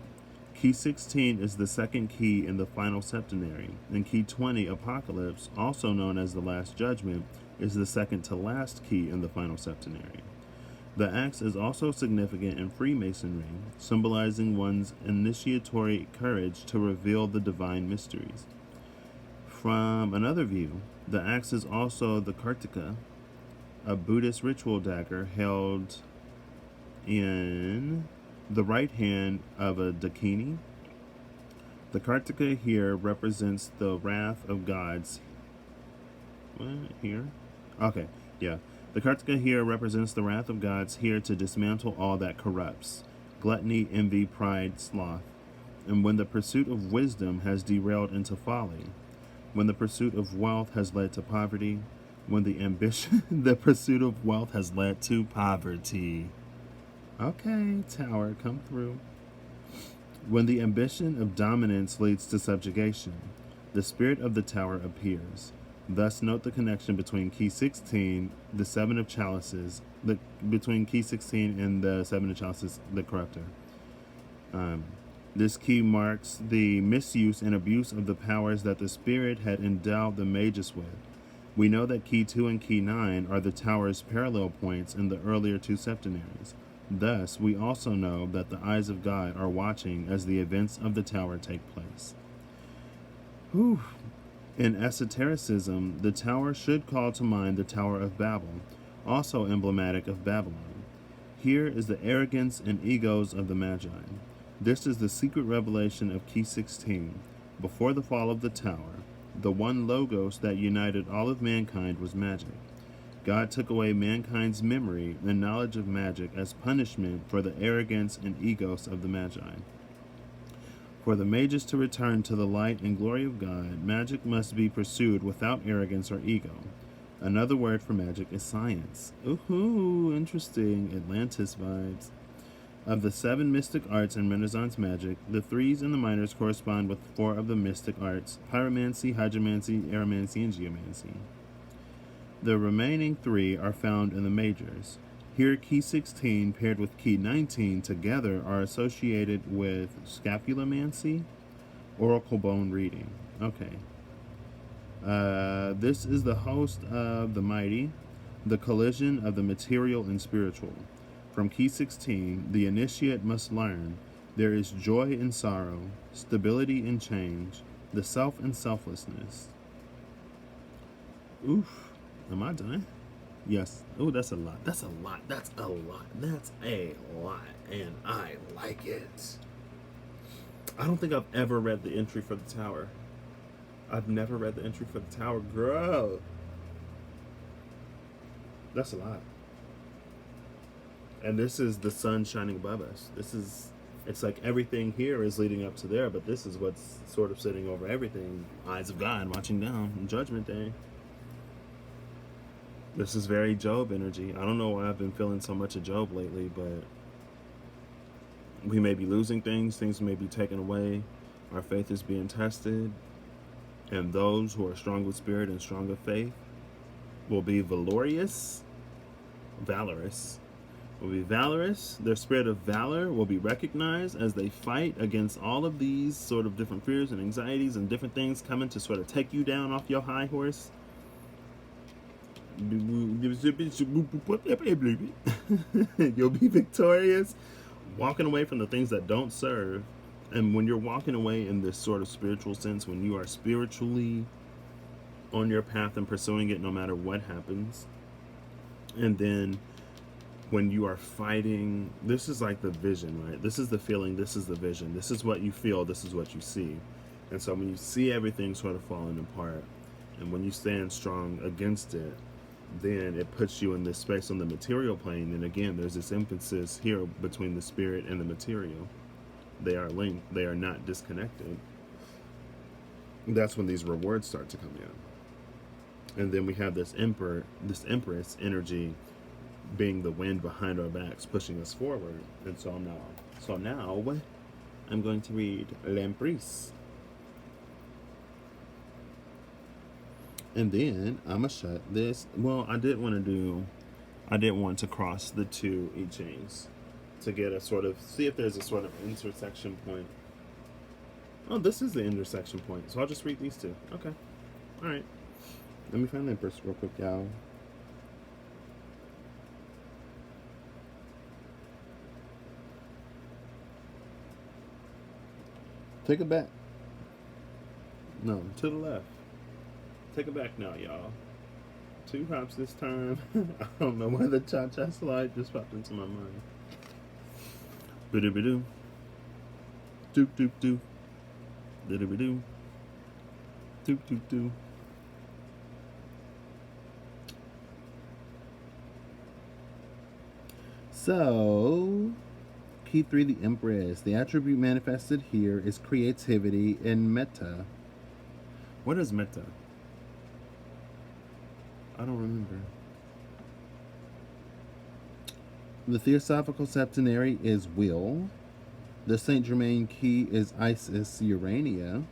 Key 16 is the second key in the final septenary, and Key 20, Apocalypse, also known as the Last Judgment, is the second to last key in the final septenary. The axe is also significant in Freemasonry, symbolizing one's initiatory courage to reveal the divine mysteries. From another view, the axe is also the Kartika, a Buddhist ritual dagger held in the right hand of a Dakini. The Kartika here represents the wrath of gods. Here? Okay, yeah. The Kartika here represents the wrath of gods here to dismantle all that corrupts: gluttony, envy, pride, sloth. And when the pursuit of wisdom has derailed into folly, when the pursuit of wealth has led to poverty, when the pursuit of wealth has led to poverty. Okay, Tower, come through. When the ambition of dominance leads to subjugation, the spirit of the Tower appears. Thus, note the connection between Key 16, the Seven of Chalices, between Key 16 and the Seven of Chalices, the Corruptor. This key marks the misuse and abuse of the powers that the spirit had endowed the magus with. We know that Key 2 and Key 9 are the Tower's parallel points in the earlier two septenaries. Thus, we also know that the eyes of God are watching as the events of the Tower take place. Whew. In esotericism, the Tower should call to mind the Tower of Babel, also emblematic of Babylon. Here is the arrogance and egos of the Magi. This is the secret revelation of Key 16. Before the fall of the Tower, the one logos that united all of mankind was magic. God took away mankind's memory and knowledge of magic as punishment for the arrogance and egos of the Magi. For the magus to return to the light and glory of God, magic must be pursued without arrogance or ego. Another word for magic is science. Ooh, interesting. Atlantis vibes. Of the 7 mystic arts in Renaissance magic, the 3s and the minors correspond with 4 of the mystic arts: pyromancy, hydromancy, aeromancy, and geomancy. The remaining 3 are found in the majors. Here, Key 16 paired with Key 19 together are associated with scapulomancy, oracle bone reading. Okay. This is the host of the mighty, the collision of the material and spiritual. From Key 16, the initiate must learn there is joy in sorrow, stability in change, the self in selflessness. Oof. Am I done? Yes. Oh, that's a lot. That's a lot. That's a lot. That's a lot. And I like it. I don't think I've ever read the entry for the Tower. I've never read the entry for the Tower. Girl. That's a lot. And this is the sun shining above us. It's like everything here is leading up to there, but this is what's sort of sitting over everything. Eyes of God watching down on Judgment Day. This is very Job energy. I don't know why I've been feeling so much of Job lately, but we may be losing things may be taken away, our faith is being tested, and those who are strong with spirit and strong with faith will be valorous. Their spirit of valor will be recognized as they fight against all of these sort of different fears and anxieties and different things coming to sort of take you down off your high horse. You'll be victorious, walking away from the things that don't serve. And when you're walking away in this sort of spiritual sense, when you are spiritually on your path and pursuing it no matter what happens, And then when you are fighting, this is like the vision, right? This is the feeling, this is the vision. This is what you feel, this is what you see. And so when you see everything sort of falling apart, and when you stand strong against it, then it puts you in this space on the material plane. And again, there's this emphasis here between the spirit and the material. They are linked, they are not disconnected. That's when these rewards start to come in. And then we have this empress energy being the wind behind our backs, pushing us forward. And so now I'm going to read L'Empress. And then I'm gonna shut this. Well, I didn't want to cross the two I Chings to get a sort of, see if there's a sort of intersection point. Oh, this is the intersection point. So I'll just read these two. Okay. All right. Let me find the Empress real quick, y'all. Take it back. No, to the left. Take it back now, y'all. 2 hops this time. I don't know why the cha-cha slide just popped into my mind. Bidoo-bidoo. Doop-doop-doo. Bidoo-bidoo. Doop-doop-doo. So, key 3, the Empress. The attribute manifested here is creativity and metta. What is metta? I don't remember. The Theosophical septenary is will. The Saint Germain key is Isis Urania.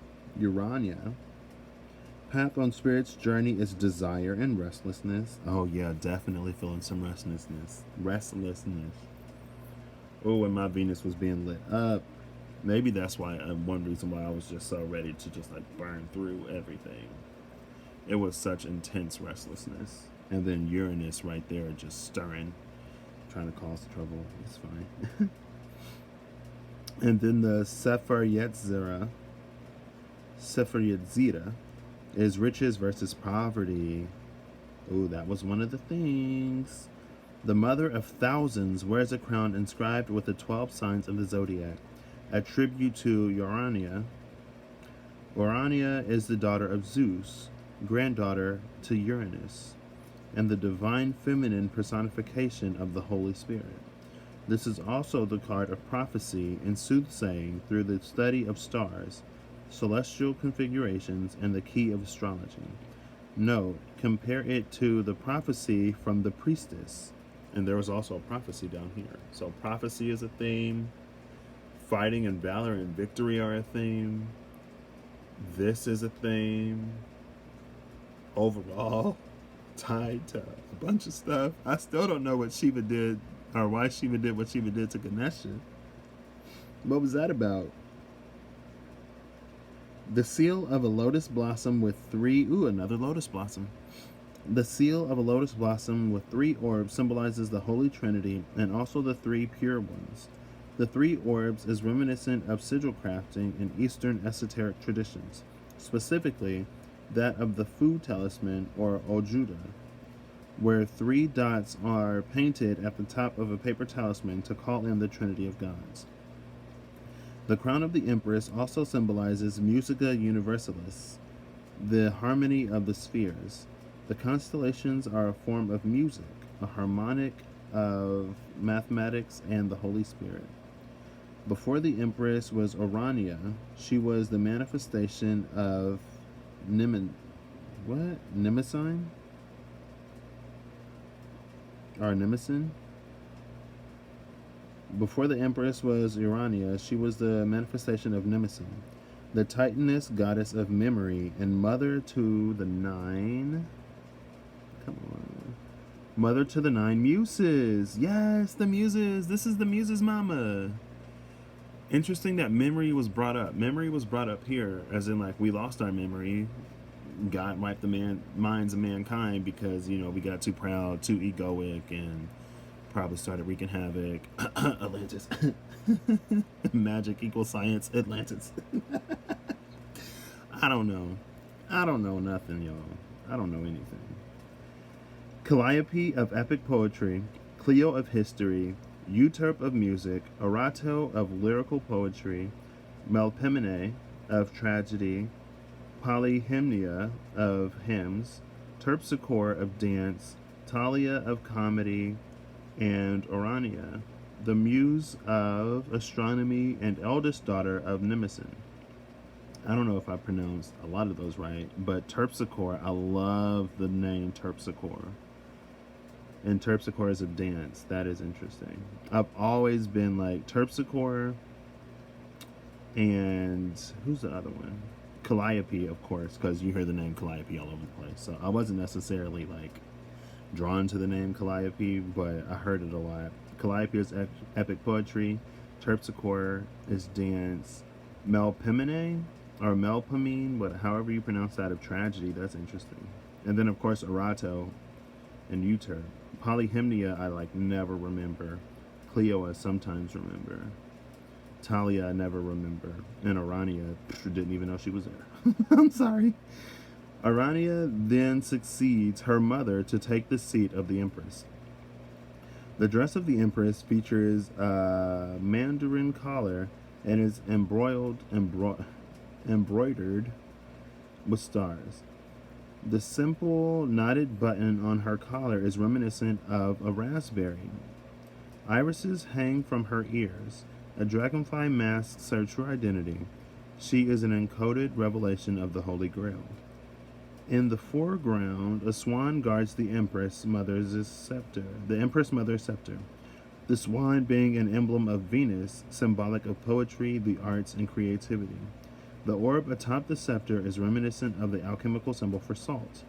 Path on Spirit's journey is desire and restlessness. Oh yeah, definitely feeling some restlessness. Oh, and my Venus was being lit up. Maybe that's why, one reason why I was just so ready to just like burn through everything. It was such intense restlessness. And then Uranus right there just stirring, trying to cause trouble. It's fine. And then the Sefer Yetzirah is riches versus poverty. Oh, that was one of the things. The mother of thousands wears a crown inscribed with the 12 signs of the zodiac, a tribute to Urania. Urania is the daughter of Zeus, granddaughter to Uranus, and the divine feminine personification of the Holy Spirit. This is also the card of prophecy and soothsaying through the study of stars, celestial configurations, and the key of astrology. Note, compare it to the prophecy from the priestess. And there was also a prophecy down here. So prophecy is a theme. Fighting and valor and victory are a theme. This is a theme. Overall, tied to a bunch of stuff. I still don't know what Shiva did, or why Shiva did what Shiva did to Ganesha. What was that about? The seal of a lotus blossom with 3... Ooh, another lotus blossom. The seal of a lotus blossom with 3 orbs symbolizes the Holy Trinity and also the 3 pure ones. The 3 orbs is reminiscent of sigil crafting in Eastern esoteric traditions, specifically that of the Fu talisman or Ojuda, where 3 dots are painted at the top of a paper talisman to call in the Trinity of Gods. The crown of the Empress also symbolizes Musica Universalis, the harmony of the spheres. The constellations are a form of music, a harmonic of mathematics and the Holy Spirit. Before the Empress was Urania, she was the manifestation of Nemesis? Or Nemesis? Before the Empress was Urania, she was the manifestation of Nemesis, the Titaness goddess of memory and mother to the 9... Come on. Mother to the 9 muses. Yes, the muses. This is the muses' mama. Interesting that memory was brought up. Memory was brought up here, as in like we lost our memory. God wiped the minds of mankind because, you know, we got too proud, too egoic, and probably started wreaking havoc. Atlantis. Magic equals science. Atlantis. I don't know. I don't know nothing, y'all. I don't know anything. Calliope of epic poetry, Clio of history, Euterpe of music, Erato of lyrical poetry, Melpomene of tragedy, Polyhymnia of hymns, Terpsichore of dance, Thalia of comedy, and Orania, the muse of astronomy and eldest daughter of Mnemosyne. I don't know if I pronounced a lot of those right, but Terpsichore, I love the name Terpsichore. And Terpsichore is a dance. That is interesting. I've always been like Terpsichore and who's the other one? Calliope, of course, because you hear the name Calliope all over the place. So I wasn't necessarily like drawn to the name Calliope, but I heard it a lot. Calliope is epic poetry. Terpsichore is dance. Melpomene or Melpomene, but however you pronounce that, of tragedy. That's interesting. And then of course Erato and Euterpe. Polyhymnia I like never remember. Clio I sometimes remember. Talia I never remember. And Orania didn't even know she was there. I'm sorry. Orania then succeeds her mother to take the seat of the empress. The dress of the empress features a mandarin collar and is embroidered with stars. The simple knotted button on her collar is reminiscent of a raspberry. Irises hang from her ears. A dragonfly masks her true identity. She is an encoded revelation of the Holy Grail. In the foreground, a swan guards the Empress Mother's scepter. The Empress Mother's scepter. The swan being an emblem of Venus, symbolic of poetry, the arts, and creativity. The orb atop the scepter is reminiscent of the alchemical symbol for salt.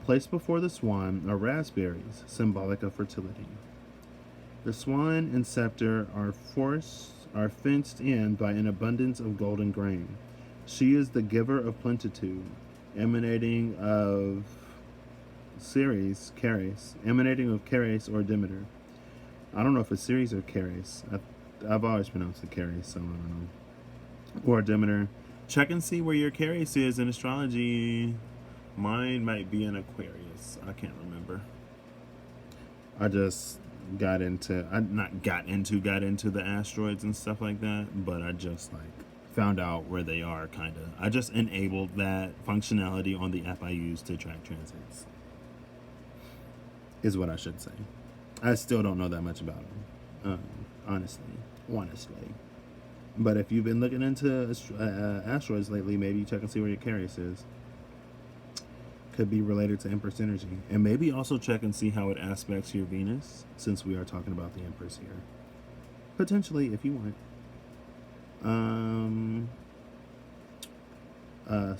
Placed before the swan are raspberries, symbolic of fertility. The swan and scepter are fenced in by an abundance of golden grain. She is the giver of plenitude, emanating of emanating of Ceres or Demeter. I don't know if it's Ceres or Ceres. I've always pronounced it Ceres, so I don't know. Or Demeter. Check and see where your Ceres is in astrology. Mine might be an Aquarius. I can't remember. I just got into the asteroids and stuff like that, but I just like found out where they are, kind of. I just enabled that functionality on the app I use to track transits, is what I should say. I still don't know that much about them, honestly. But if you've been looking into asteroids lately, maybe check and see where your Ceres is. Could be related to Empress energy. And maybe also check and see how it aspects your Venus, since we are talking about the Empress here. Potentially, if you want.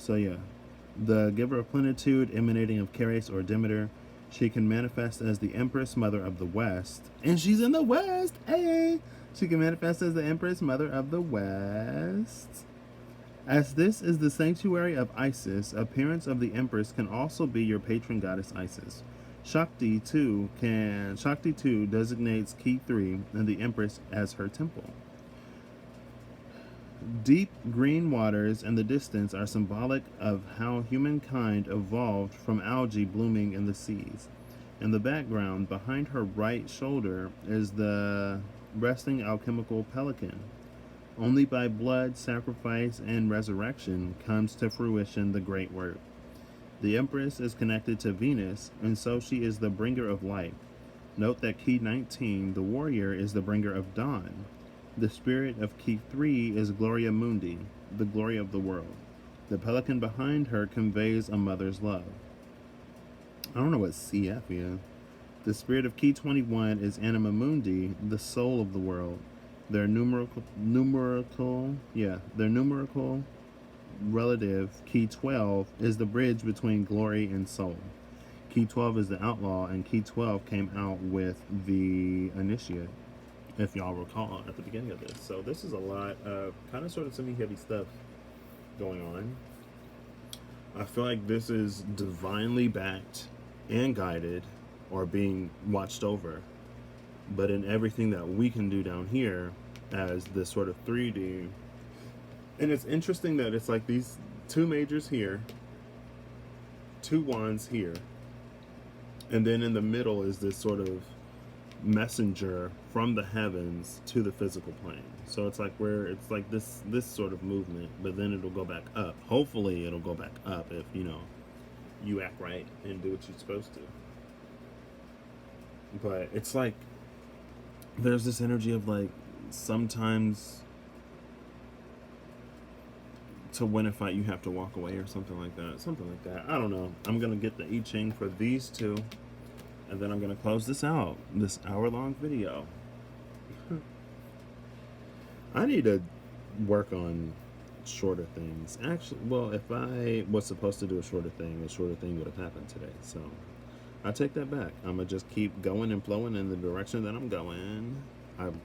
So yeah. The giver of plenitude, emanating of Ceres or Demeter. She can manifest as the Empress Mother of the West. And she's in the West! Hey! She can manifest as the Empress Mother of the West. As this is the sanctuary of Isis, appearance of the Empress can also be your patron goddess Isis. Shakti too designates Key 3 and the Empress as her temple. Deep green waters in the distance are symbolic of how humankind evolved from algae blooming in the seas. In the background, behind her right shoulder, is the resting alchemical pelican. Only by blood, sacrifice, and resurrection comes to fruition the great work. The Empress is connected to Venus, and so she is the bringer of light. Note that Key 19, the warrior, is the bringer of dawn. The spirit of Key 3 is Gloria Mundi, the glory of the world. The pelican behind her conveys a mother's love. I don't know what CF is. The spirit of Key 21 is Anima Mundi, the soul of the world. Their numerical relative, Key 12, is the bridge between glory and soul. Key 12 is the outlaw, and Key 12 came out with the initiate, if y'all recall, at the beginning of this. So this is a lot of kind of sort of semi-heavy stuff going on. I feel like this is divinely backed and guided, or being watched over. But in everything that we can do down here as this sort of 3D. And it's interesting that it's like these two majors here, two wands here, And then in the middle is this sort of messenger from the heavens to the physical plane. So it's like where it's like this sort of movement, but then it'll go back up. Hopefully it'll go back up if, you act right and do what you're supposed to. But it's like there's this energy of like sometimes to win a fight you have to walk away or something like that. Something like that. I don't know. I'm gonna get the I Ching for these two, and then I'm gonna close this out. This hour-long video. I need to work on shorter things. Actually, well, if I was supposed to do a shorter thing would have happened today. So I take that back. I'm gonna just keep going and flowing in the direction that I'm going. I'm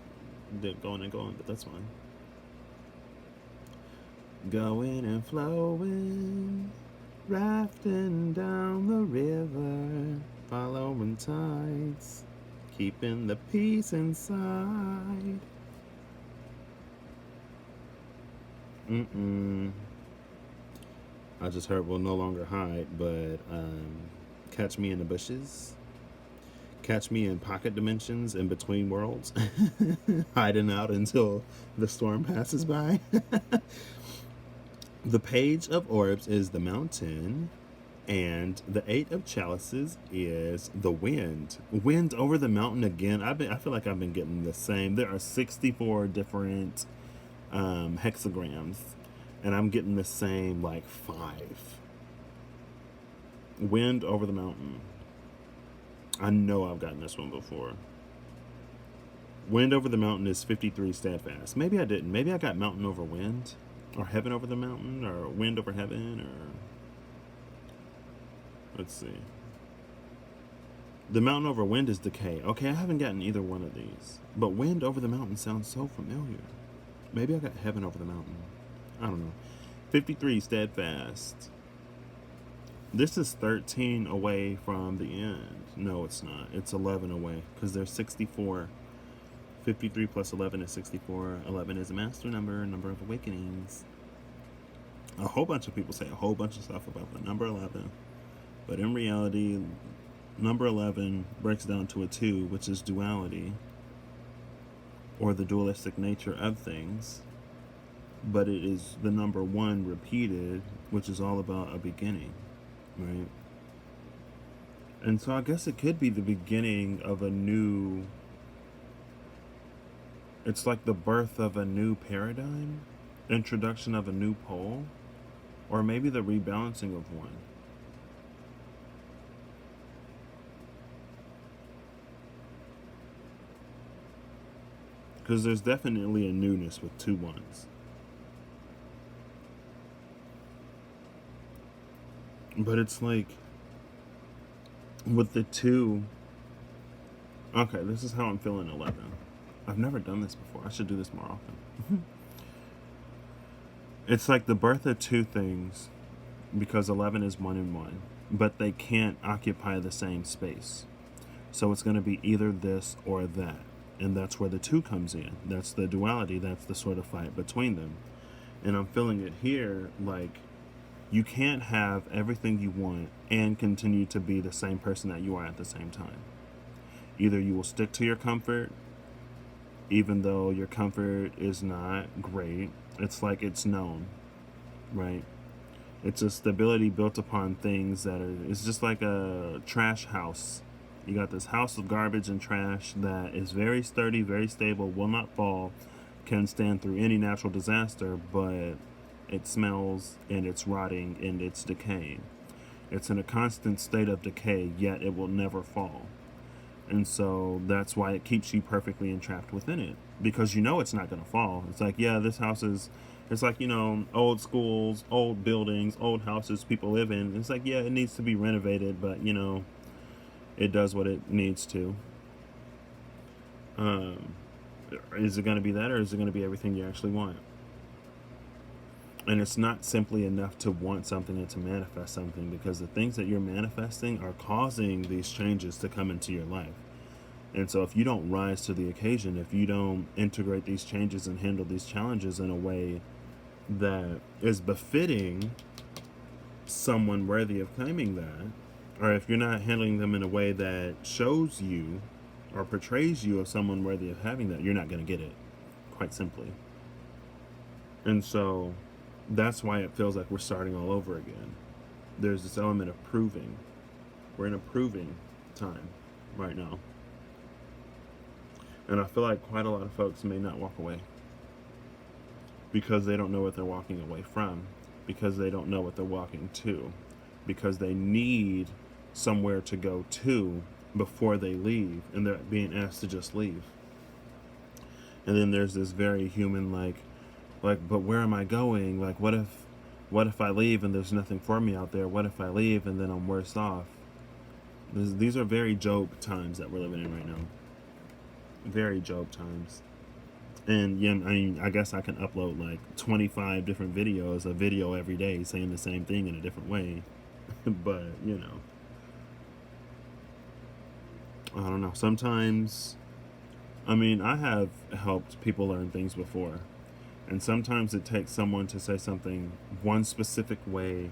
going and going, but that's fine. Going and flowing, rafting down the river, following tides, keeping the peace inside. I just heard we'll no longer hide, but catch me in the bushes. Catch me in pocket dimensions in between worlds, hiding out until the storm passes by. The Page of Orbs is the mountain, and the Eight of Chalices is the wind. Wind over the mountain again. I feel like I've been getting the same. There are 64 different hexagrams, and I'm getting the same like 5. Wind over the mountain. I know I've gotten this one before. Wind over the mountain is 53 steadfast. Maybe I didn't. Maybe I got mountain over wind, or heaven over the mountain, or wind over heaven, or let's see. The mountain over wind is decay. Okay, I haven't gotten either one of these, but wind over the mountain sounds so familiar. Maybe I got heaven over the mountain. I don't know. 53 steadfast. This is 13 away from the end. No, it's not. It's 11 away because there's 64. 53 plus 11 is 64. 11 is a master number of awakenings. A whole bunch of people say a whole bunch of stuff about the number 11. But in reality, number 11 breaks down to a 2, which is duality, or the dualistic nature of things. But it is the number 1 repeated, which is all about a beginning, right? And so I guess it could be the beginning of a new... It's like the birth of a new paradigm, introduction of a new pole, or maybe the rebalancing of one. Because there's definitely a newness with 2 ones. But it's like, with the 2... Okay, this is how I'm feeling 11. I've never done this before. I should do this more often. It's like the birth of 2 things, because 11 is 1 and 1, but they can't occupy the same space. So it's going to be either this or that. And that's where the 2 comes in. That's the duality. That's the sort of fight between them. And I'm feeling it here, like, you can't have everything you want and continue to be the same person that you are at the same time. Either you will stick to your comfort, even though your comfort is not great. It's like it's known, right? It's a stability built upon things that are... It's just like a trash house. You got this house of garbage and trash that is very sturdy, very stable, will not fall, can stand through any natural disaster, but it smells and it's rotting and it's decaying. It's in a constant state of decay, yet it will never fall. And so that's why it keeps you perfectly entrapped within it, because you know it's not going to fall. It's like, yeah, this house is... It's like, old schools, old buildings, old houses people live in. It's like, yeah, it needs to be renovated, but, it does what it needs to. Is it going to be that, or is it going to be everything you actually want? And it's not simply enough to want something and to manifest something, because the things that you're manifesting are causing these changes to come into your life. And so if you don't rise to the occasion, if you don't integrate these changes and handle these challenges in a way that is befitting someone worthy of claiming that, or if you're not handling them in a way that shows you or portrays you as someone worthy of having that, you're not going to get it, quite simply. And so that's why it feels like we're starting all over again. There's this element of proving. We're in a proving time right now. And I feel like quite a lot of folks may not walk away because they don't know what they're walking away from, because they don't know what they're walking to, because they need somewhere to go to before they leave, and they're being asked to just leave. And then there's this very human but where am I going? Like, what if I leave and there's nothing for me out there? What if I leave and then I'm worse off? These are very Job times that we're living in right now. Very Job times. And yeah, I mean, I guess I can upload like 25 different videos, a video every day saying the same thing in a different way. But, I don't know. Sometimes, I mean, I have helped people learn things before. And sometimes it takes someone to say something one specific way,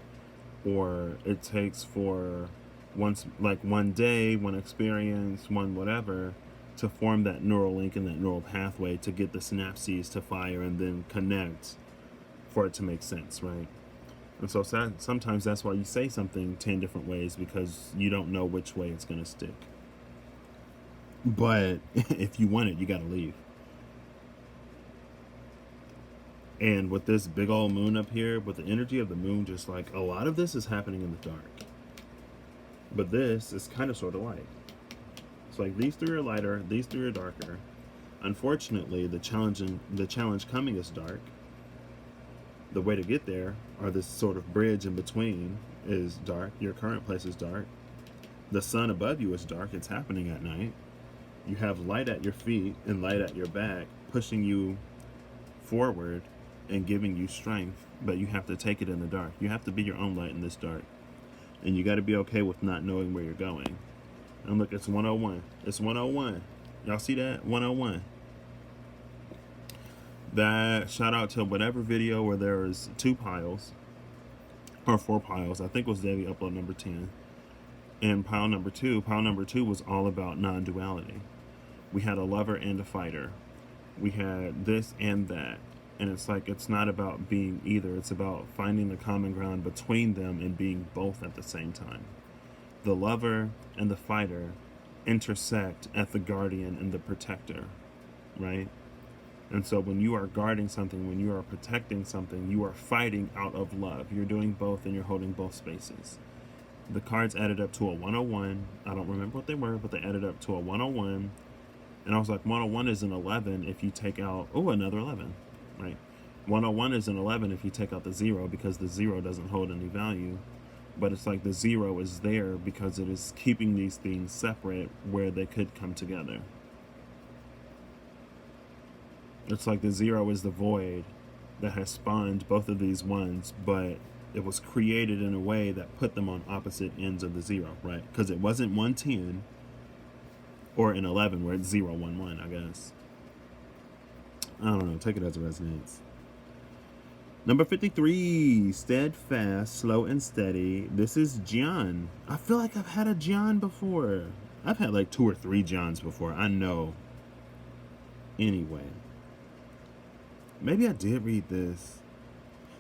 or it takes for one day, one experience, one whatever, to form that neural link and that neural pathway to get the synapses to fire and then connect for it to make sense, right? And so sometimes that's why you say something 10 different ways, because you don't know which way it's going to stick. But if you want it, you got to leave. And with this big old moon up here, with the energy of the moon, just like a lot of this is happening in the dark. But this is kind of sort of light. It's like these three are lighter, these three are darker. Unfortunately, the challenge coming is dark. The way to get there, or this sort of bridge in between, is dark. Your current place is dark. The sun above you is dark. It's happening at night. You have light at your feet and light at your back, pushing you forward and giving you strength, but you have to take it in the dark. You have to be your own light in this dark. And you got to be okay with not knowing where you're going. And look, it's 101. It's 101. Y'all see that? 101. That shout out to whatever video where there's 2 piles or 4 piles. I think it was daily upload number 10. And pile number 2 was all about non-duality. We had a lover and a fighter. We had this and that. And it's like, it's not about being either. It's about finding the common ground between them and being both at the same time. The lover and the fighter intersect at the guardian and the protector, right? And so when you are guarding something, when you are protecting something, you are fighting out of love. You're doing both and you're holding both spaces. The cards added up to a 101. I don't remember what they were, but they added up to a 101. And I was like, 101 is an 11 if you take out, another 11, right? 101 is an 11 if you take out the 0, because the 0 doesn't hold any value. But it's like the 0 is there because it is keeping these things separate where they could come together. It's like the 0 is the void that has spawned both of these ones, but it was created in a way that put them on opposite ends of the 0, right? Because it wasn't 110 or an 11 where it's 0, 1, 1, I guess. I don't know. Take it as it resonates. Number 53, steadfast, slow and steady. This is John. I feel like I've had a John before. I've had like 2 or 3 Johns before. I know. Anyway. Maybe I did read this.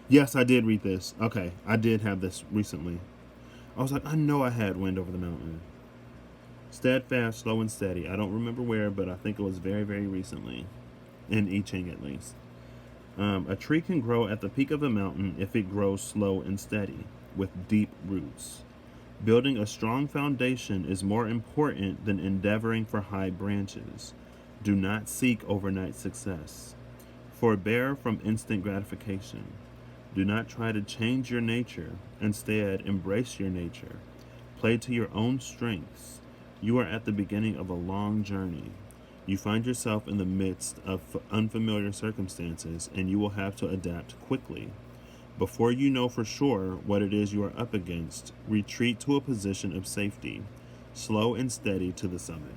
Yes, I did read this. Okay, I did have this recently. I was like, I know I had Wind Over the Mountain. Steadfast, slow and steady. I don't remember where, but I think it was very, very recently. In I Ching, at least. A tree can grow at the peak of a mountain if it grows slow and steady, with deep roots. Building a strong foundation is more important than endeavoring for high branches. Do not seek overnight success. Forbear from instant gratification. Do not try to change your nature. Instead, embrace your nature. Play to your own strengths. You are at the beginning of a long journey. You find yourself in the midst of unfamiliar circumstances, and you will have to adapt quickly. Before you know for sure what it is you are up against, retreat to a position of safety, slow and steady to the summit.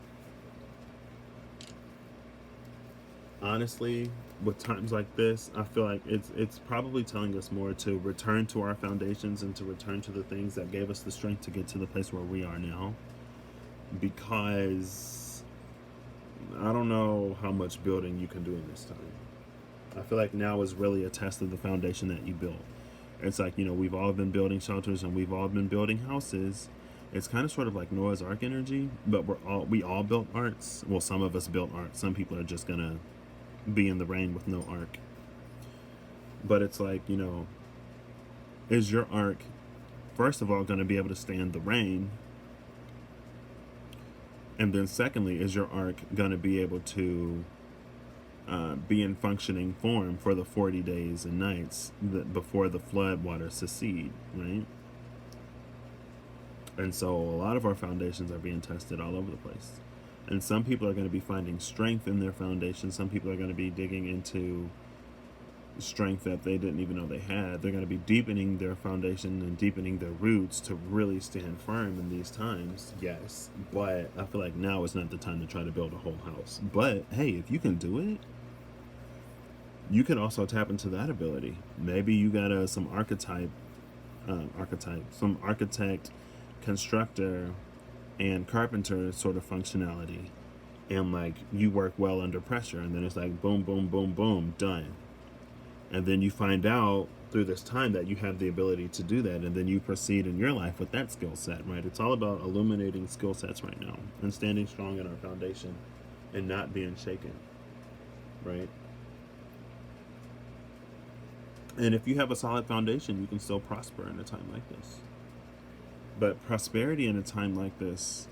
honestly, with times like this, I feel like it's probably telling us more to return to our foundations and to return to the things that gave us the strength to get to the place where we are now. Because I don't know how much building you can do in this time. I feel like now is really a test of the foundation that you built. It's like, we've all been building shelters and we've all been building houses. It's kind of sort of like Noah's Ark energy, but we all built arks. Well, some of us built arks. Some people are just gonna be in the rain with no ark. But it's like, is your ark first of all going to be able to stand the rain? And then secondly, is your ark going to be able to be in functioning form for the 40 days and nights before the flood waters secede, right? And so a lot of our foundations are being tested all over the place. And some people are going to be finding strength in their foundation. Some people are going to be digging into strength that they didn't even know they had. They're going to be deepening their foundation and deepening their roots to really stand firm in these times. Yes, but I feel like now is not the time to try to build a whole house. But hey, if you can do it, you can also tap into that ability. Maybe you got some some architect, constructor, and carpenter sort of functionality, and like you work well under pressure, and then it's like boom, boom, boom, boom, done. And then you find out through this time that you have the ability to do that, and then you proceed in your life with that skill set, right? It's all about illuminating skill sets right now and standing strong in our foundation and not being shaken, right? And if you have a solid foundation, you can still prosper in a time like this. But prosperity in a time like this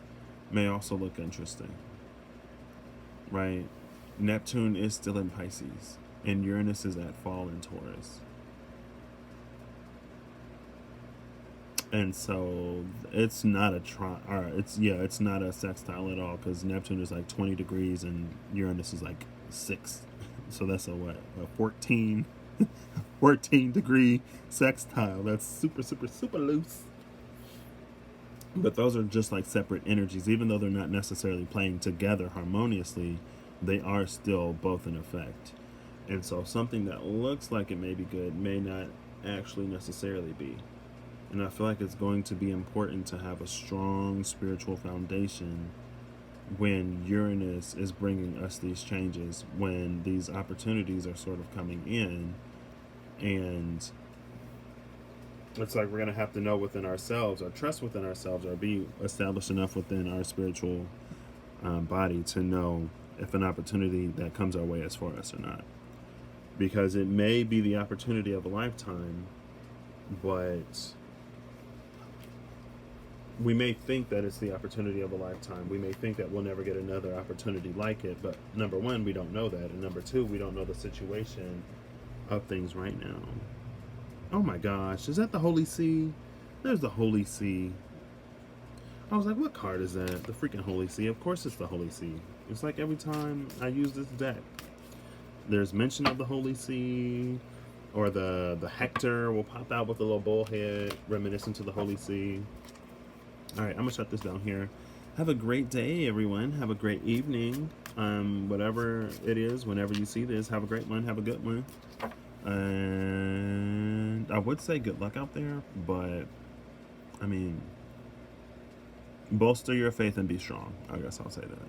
may also look interesting, right? Neptune is still in Pisces, and Uranus is at fall in Taurus. And so it's not it's not a sextile at all, because Neptune is like 20 degrees and Uranus is like 6. So that's a 14 degree sextile. That's super, super, super loose. But those are just like separate energies. Even though they're not necessarily playing together harmoniously, they are still both in effect. And so something that looks like it may be good may not actually necessarily be. And I feel like it's going to be important to have a strong spiritual foundation when Uranus is bringing us these changes, when these opportunities are sort of coming in. And it's like we're going to have to know within ourselves, or trust within ourselves, or be established enough within our spiritual body to know if an opportunity that comes our way is for us or not. Because it may be the opportunity of a lifetime, but we may think that it's the opportunity of a lifetime. We may think that we'll never get another opportunity like it. But number one, we don't know that. And number two, we don't know the situation of things right now. Oh my gosh, is that the Holy See? There's the Holy See. I was like, what card is that? The freaking Holy See. Of course it's the Holy See. It's like every time I use this deck, there's mention of the Holy See, or the Hector will pop out with a little bull head reminiscent to the Holy See. All right, I'm gonna shut this down here. Have a great day, everyone. Have a great evening. Whatever it is, whenever you see this, have a great one. Have a good one. And I would say good luck out there, but I mean, bolster your faith and be strong. I guess I'll say that.